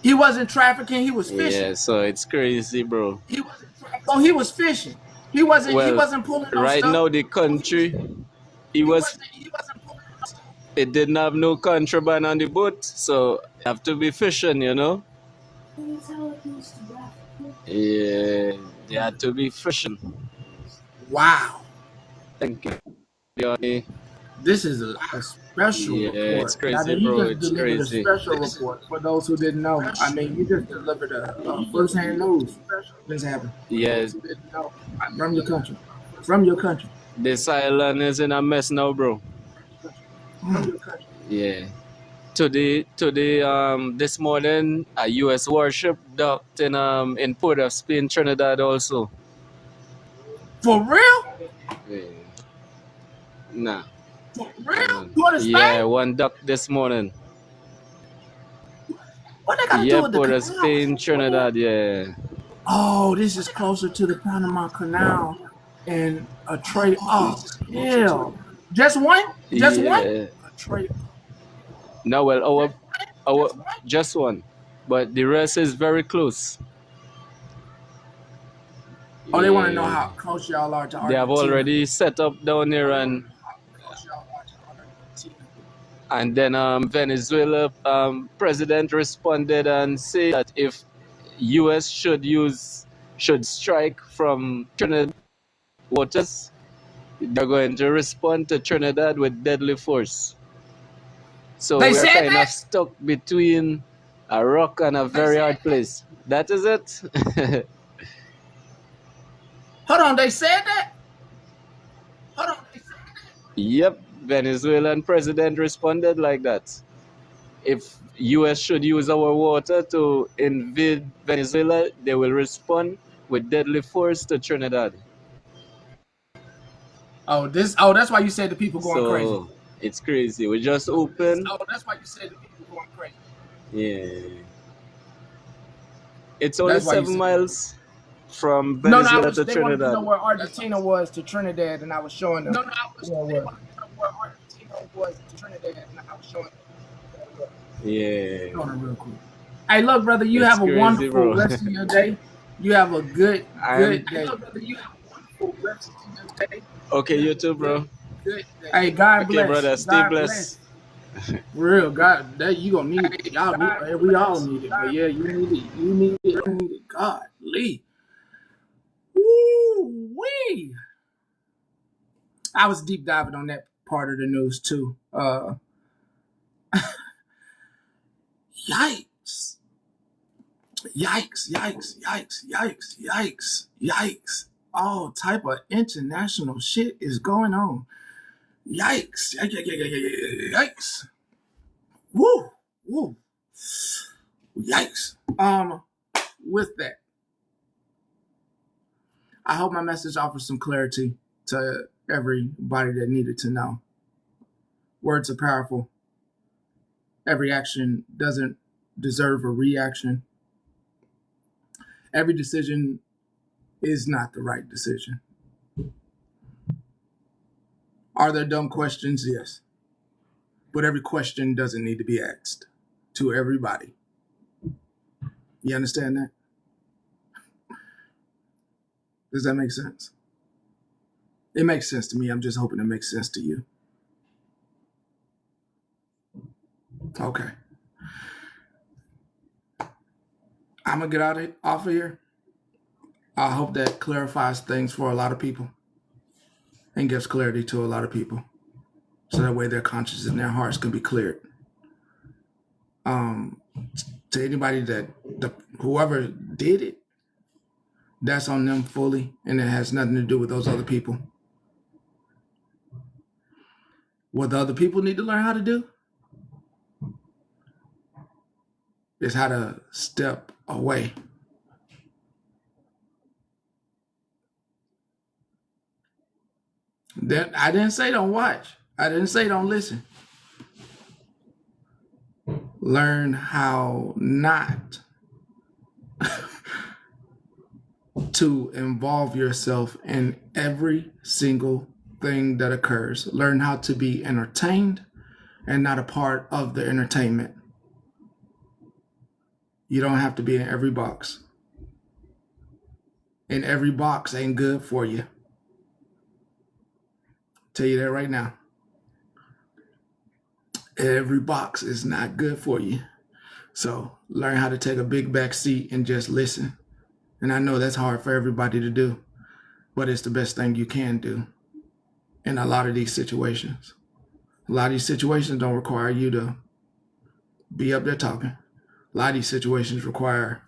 He wasn't trafficking. He was Yeah, fishing. so it's crazy, bro. Oh, he was fishing. He wasn't. He Well, wasn't pulling no right stuff. now the country, he was, it didn't have no contraband on the boat, so you have to be fishing, you know. Yeah, they had to be fishing. Wow. Thank you. Yeah, This is a special it's report. I crazy, mean, you bro. just It's delivered a crazy. special report for those who didn't know. I mean, you just delivered a first-hand news. This happened for Yeah, those who didn't know. From your country. From your country. this island is in a mess now, bro. Yeah. Today, this morning, a U.S. warship docked in Port of Spain, Trinidad, also. For real? Yeah. Nah. For real? Port of Yeah, Spain? one docked this morning. What they got to do Yeah, with the Port of canal? Spain, Trinidad. Yeah. Oh, this is closer to the Panama Canal and a trade. Oh, hell. Just one? Just one? Yeah. A trade. No, well, our just one, but the rest is very close. Oh, they want to know Yeah. how close y'all are to They have Argentina. already set up down there, and then Venezuela president responded and said that if U.S. should strike from Trinidad waters, they're going to respond to Trinidad with deadly force. So They we're said kind of that? stuck between a rock and a very hard place. That is it. Hold on, they said that? Yep, Venezuelan president responded like that. If US should use our water to invade Venezuela, they will respond with deadly force to Trinidad. That's why you said the people going crazy. So it's crazy. We just open. That's why you said the people going crazy. Yeah. It's only 7 miles from No, Venezuela to they wanted to know Trinidad. where Argentina was to Trinidad, and I was showing them. They wanted to know where Argentina was to Trinidad, and I was showing them. Yeah. Showing them real quick. Hey, look, brother, you It's have a crazy, wonderful bro. rest of your day. You have a good day. Hey, look, brother, you have a wonderful rest of your day. Okay, you too, bro. Good day. Hey, God bless. Okay, brother, stay blessed. Real God, that you gonna need it. Y'all need, we all need it. But yeah, you need it. You need it. You need it. God, Lee. Woo wee. I was deep diving on that part of the news too. Yikes. Yikes, yikes, yikes, yikes, yikes, yikes. All type of international shit is going on. Yikes. Yikes. Woo. Woo. Yikes. With that, I hope my message offers some clarity to everybody that needed to know. Words are powerful. Every action doesn't deserve a reaction. Every decision is not the right decision. Are there dumb questions? Yes. But every question doesn't need to be asked to everybody. You understand that? Does that make sense? It makes sense to me. I'm just hoping it makes sense to you. Okay. I'm going to get off of here. I hope that clarifies things for a lot of people and gives clarity to a lot of people. So that way their conscience and their hearts can be cleared. To anybody whoever did it, that's on them fully, and it has nothing to do with those other people. What the other people need to learn how to do is how to step away. I didn't say don't watch. I didn't say don't listen. Learn how not to involve yourself in every single thing that occurs. Learn how to be entertained and not a part of the entertainment. You don't have to be in every box. And every box ain't good for you. Tell you that right now. Every box is not good for you. So learn how to take a big back seat and just listen. And I know that's hard for everybody to do, but it's the best thing you can do in a lot of these situations. A lot of these situations don't require you to be up there talking. A lot of these situations require,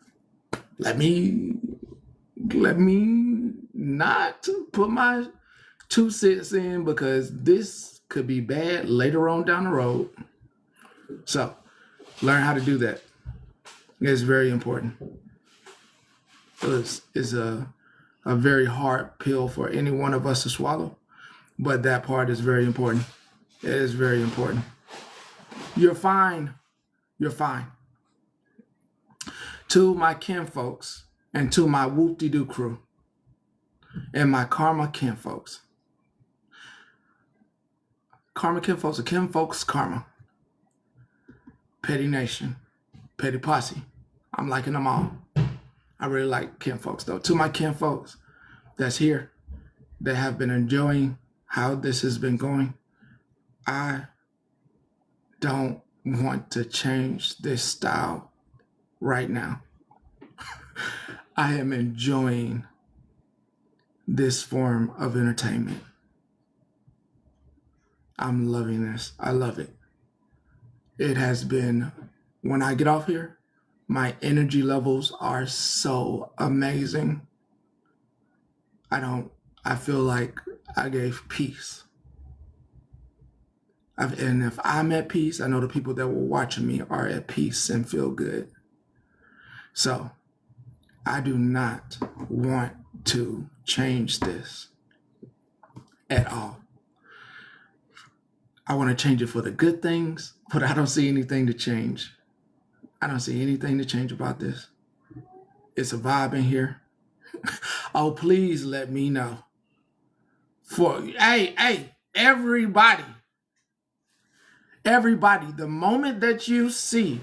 let me not put my 2 cents in because this could be bad later on down the road. So learn how to do that. It's very important. It's a very hard pill for any one of us to swallow, but that part is very important. It is very important. You're fine. You're fine. To my kinfolks and to my whoop-de-doo crew and my karma kinfolks. Karma kinfolks are kinfolks karma. Petty Nation, Petty Posse. I'm liking them all. I really like kinfolks though. To my kinfolks that's here, that have been enjoying how this has been going, I don't want to change this style right now. I am enjoying this form of entertainment. I'm loving this. I love it. It has been, when I get off here, my energy levels are so amazing. I feel like I gave peace. And if I'm at peace, I know the people that were watching me are at peace and feel good. So I do not want to change this. at all. I want to change it for the good things, but I don't see anything to change. I don't see anything to change about this. It's a vibe in here. Oh, please let me know. Hey, everybody, the moment that you see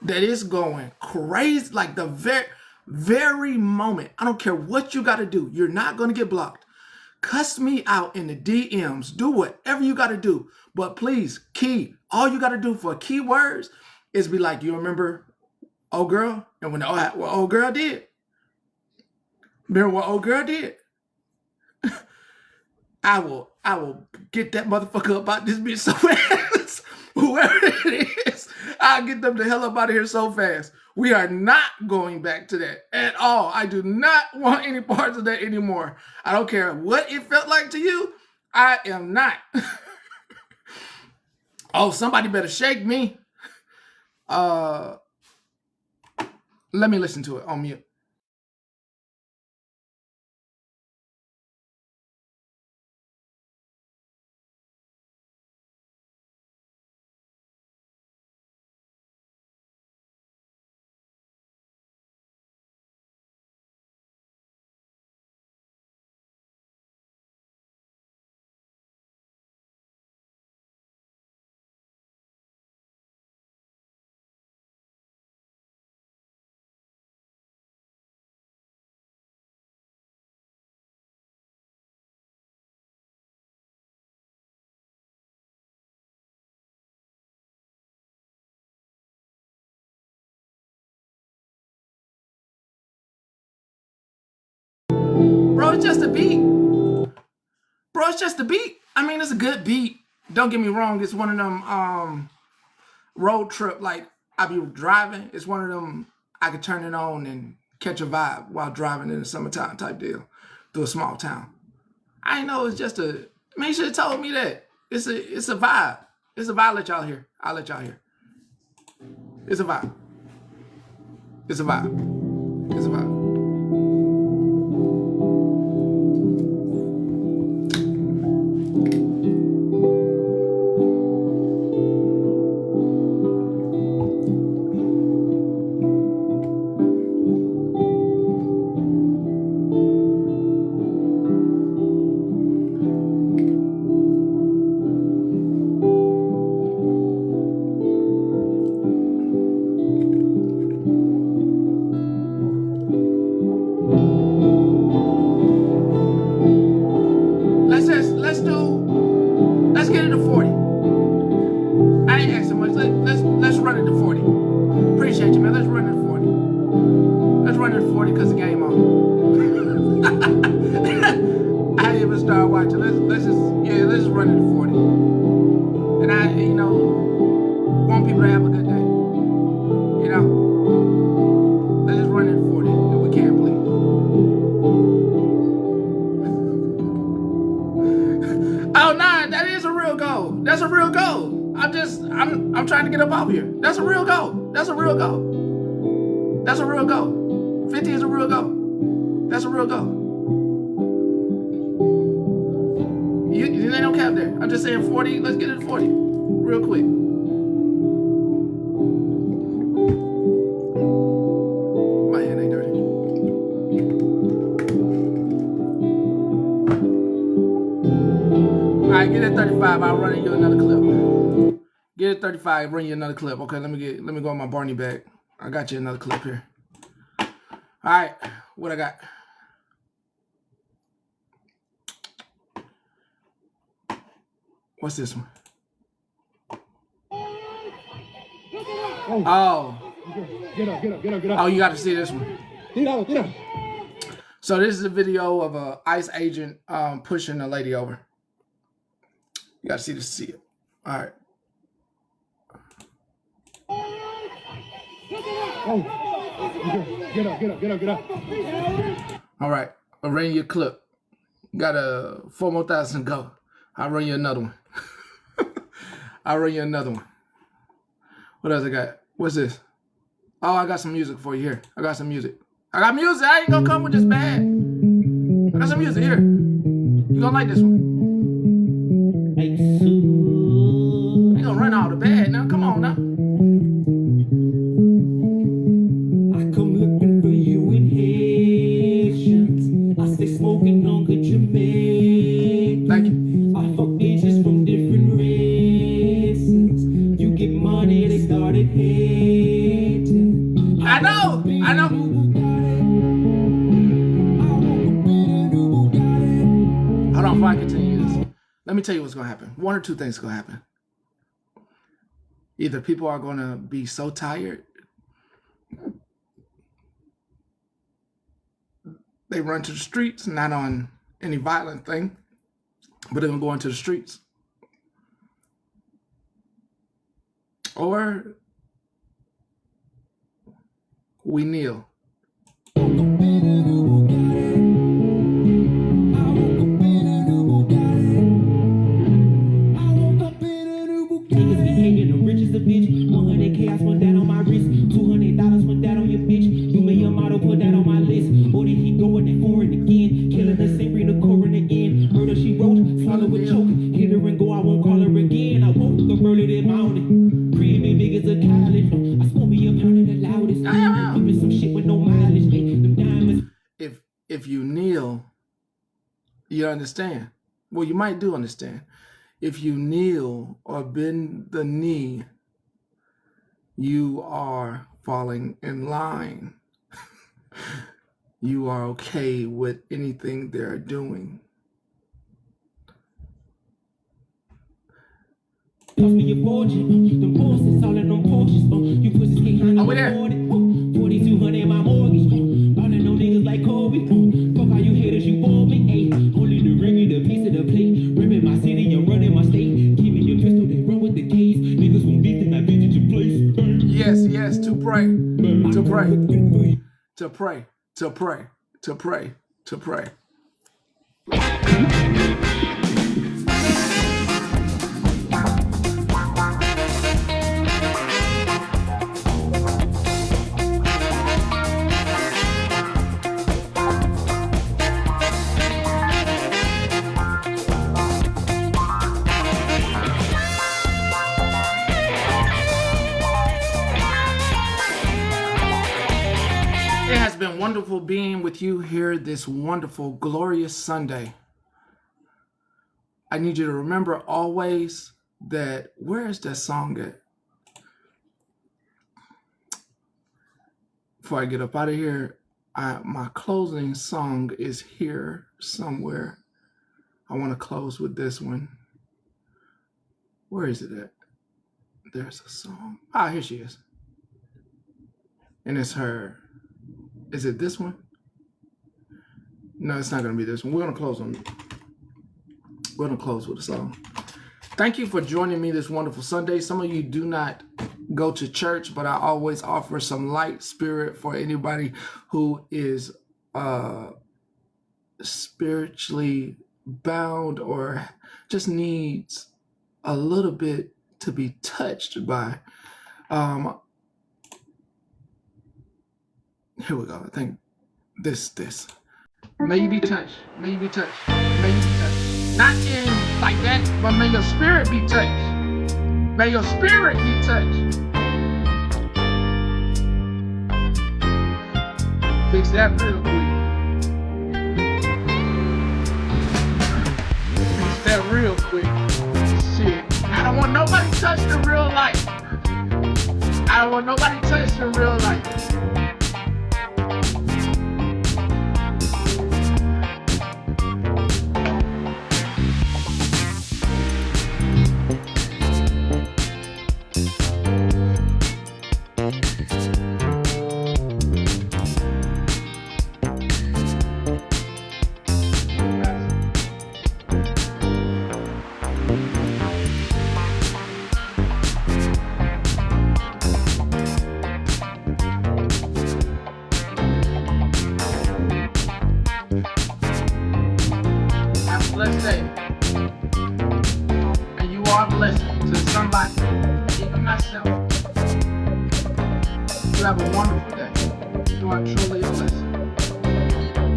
that it's going crazy, like the very moment, I don't care what you got to do, you're not going to get blocked. Cuss me out in the DMs, do whatever you got to do, but please, all you got to do for keywords is be like, you remember old girl? And when what old girl did, remember what old girl did? I will get that motherfucker up out this bitch so fast. Whoever it is, I'll get them the hell up out of here so fast. We are not going back to that at all. I do not want any parts of that anymore. I don't care what it felt like to you. I am not. Oh, somebody better shake me. Let me listen to it on mute. Bro, it's just a beat. Bro, it's just a beat. I mean, it's a good beat. Don't get me wrong. It's one of them road trip, like I be driving. It's one of them I could turn it on and catch a vibe while driving in the summertime type deal through a small town. I know it's just a, man, you should have told me that. It's a vibe. It's a vibe. I'll let y'all hear. It's a vibe. It's a vibe. It's a vibe. Let's get it to 40. I ain't asking much. Let's run it to 40. Appreciate you, man. Let's run it to 40. Let's run it to 40 because the game on. I didn't even start watching. Let's just run it to 40. And I want people to have a good day. Let's just run it to 40 if we can, please. Oh, nah, that is a real goal. That's a real goal. I'm trying to get up off here. That's a real goal. That's a real goal. That's a real goal. 50 is a real goal. That's a real goal. They don't cap there. I'm just saying 40. Let's get it to 40 real quick. My hand ain't dirty. All right, get it 35. I'll run you another clip. Get it 35. Bring you another clip. Okay, let me go in my Barney bag. I got you another clip here. All right, what I got? What's this one? Oh. Get up. Oh, you got to see this one. Get up. So this is a video of a ICE agent pushing a lady over. You got to see this to see it. All right. Get up. All right. I'll run you a clip. Got a 4 more thousand to go. I'll run you another one. What else I got? What's this? Oh, I got some music for you here. I got music. I ain't gonna come with this bad. I got some music here. You gonna like this one. I know. Hold on, before I continue this, let me tell you what's going to happen. One or two things are going to happen. Either people are going to be so tired, they run to the streets, not on any violent thing, but they're going to go into the streets. Or we kneel. Niggas be hating the rich as a bitch. 100K, I spent that on my wrist. $200 spent that on your bitch. Do me a model, put that on my list. Or did he go in there foreign again? Killing the same, read the core in the end. Murder she wrote, swallow with choke. Hit her and go, I won't call her again. I woke up early this morning. Creamy big as a college. I smoke me a pound of the loudest. Whipping some shit with no mileage. Them diamonds. If you kneel, you understand. Well, you might do understand. If you kneel or bend the knee, you are falling in line. You are okay with anything they're doing. Cost me a fortune. Them bosses all in them Porsches. You pussies can't handle we there? it. 4,200 in my mortgage. Ballin' no niggas like Kobe. Fuck how you haters, you bought me. Ayy, only the ring and the piece of the plate. Ripping my city and running my state. Give me your pistol, they run with the case. Niggas won't beat them, I visit your place. Yes, to pray, to pray, to pray, to pray, to pray, to pray. It has been wonderful being with you here this wonderful, glorious Sunday. I need you to remember always that, where is that song at? Before I get up out of here, my closing song is here somewhere. I want to close with this one. Where is it at? There's a song. Ah, here she is. And it's her. Is it this one? No, it's not going to be this one. We're going to close on. We're going to close with a song. Thank you for joining me this wonderful Sunday. Some of you do not go to church, but I always offer some light spirit for anybody who is spiritually bound or just needs a little bit to be touched by. Here we go. I think this. May you be touched. May you be touched. May you be touched. Not in like that, but may your spirit be touched. May your spirit be touched. Fix that real quick. Fix that real quick. Shit. I don't want nobody touched in real life. I don't want nobody touched in real life. Blessed day. And you are a blessing to somebody, even myself. You have a wonderful day. You are truly a blessing.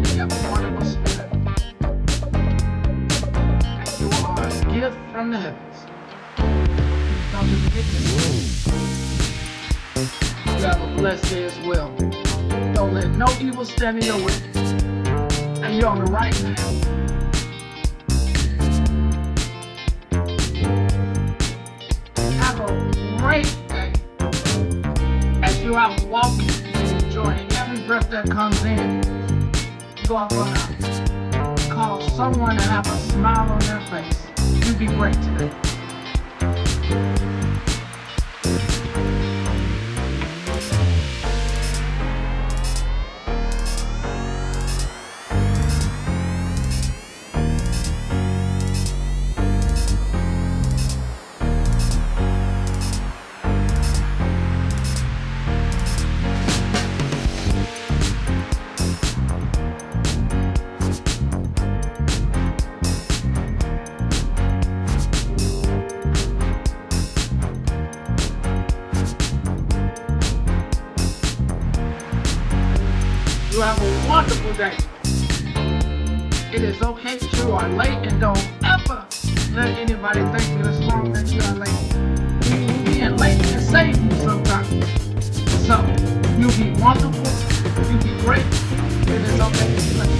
You have a wonderful spirit. And you are a gift from the heavens. Don't forget this. You have a blessed day as well. Don't let no evil stand in your way. And you're on the right path. Have a great day as you're out walking and enjoying address that comes in, you are gonna cause someone to have a smile on their face. You be great today. You have a wonderful day. It is okay that you are late, and don't ever let anybody think that it's wrong that you are late. Being late can save you sometimes. So, you be wonderful, you be great. It is okay to be late.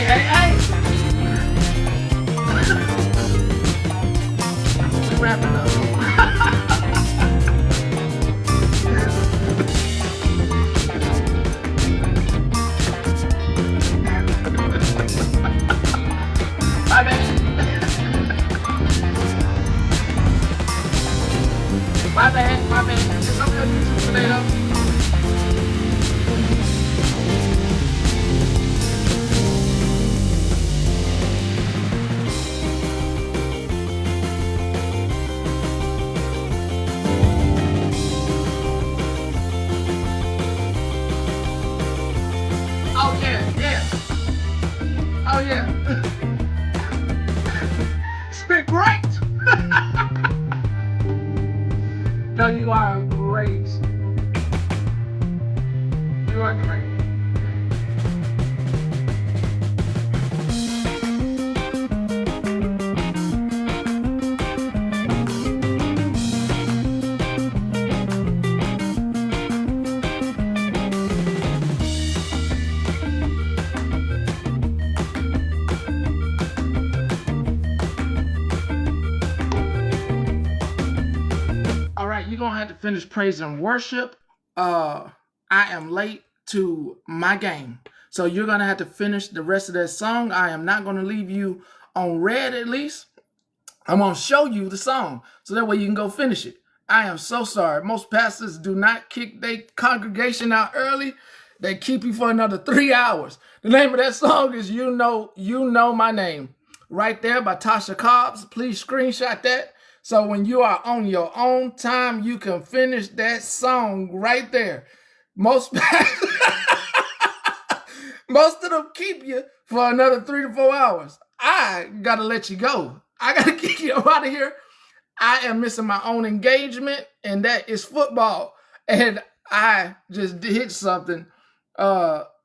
Hey. We wrapping up. My bad. My bad. It's okay to do today, Oh yeah. It's been great. No, you are great. You are great. You're gonna have to finish praise and worship. I am late to my game, so you're gonna have to finish the rest of that song. I am not gonna leave you on red. At least I'm gonna show you the song, so that way you can go finish it. I am so sorry. Most pastors do not kick their congregation out early. They keep you for another 3 hours. The name of that song is You Know My Name, right there by Tasha Cobbs. Please screenshot that. So when you are on your own time, you can finish that song right there. Most of them keep you for another 3 to 4 hours. I gotta let you go. I gotta kick you out of here. I am missing my own engagement, and that is football. And I just did something.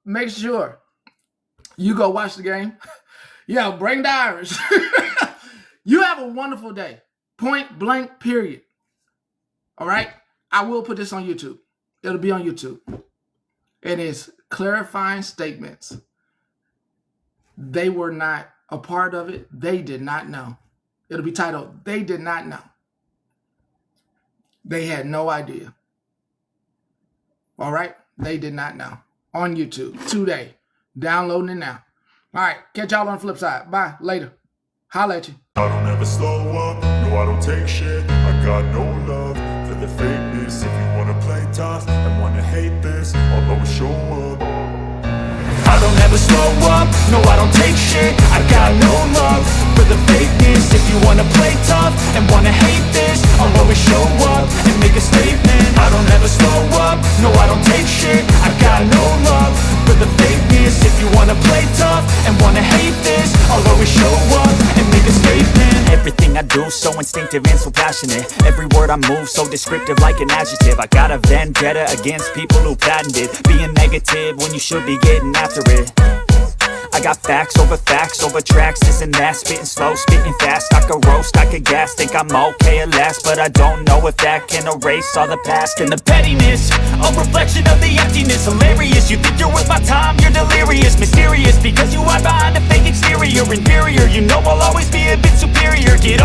Make sure you go watch the game. Yeah, bring the Irish. You have a wonderful day. Point blank, period. All right? I will put this on YouTube. It'll be on YouTube. It is clarifying statements. They were not a part of it. They did not know. It'll be titled, They Did Not Know. They had no idea. All right? They did not know. On YouTube today. Downloading it now. All right. Catch y'all on the flip side. Bye. Later. Holla at you. I don't ever slow up, no I don't take shit. I got no love for the fakeness. If you wanna play tough and wanna hate this, I'll always show up. I don't ever slow up, no I don't take shit. I got no love for the fakeness. If you wanna play tough and wanna hate this, I'll always show up and make a statement. I don't ever slow up, no I don't take shit. I got no love for the fakeness. If you wanna play tough and wanna hate this, I'll always show up and make a statement. Everything I do so instinctive and so passionate. Every word I move so descriptive like an adjective. I got a vendetta against people who patented being negative when you should be getting after it. I I got facts over tracks, this and that. Spitting slow, spitting fast, I could roast, I could gas. Think I'm okay at last, but I don't know if that can erase all the past. And the pettiness, a reflection of the emptiness. Hilarious, you think you're worth my time, you're delirious. Mysterious, because you hide behind a fake exterior. Inferior, you know I'll always be a bit superior. Get off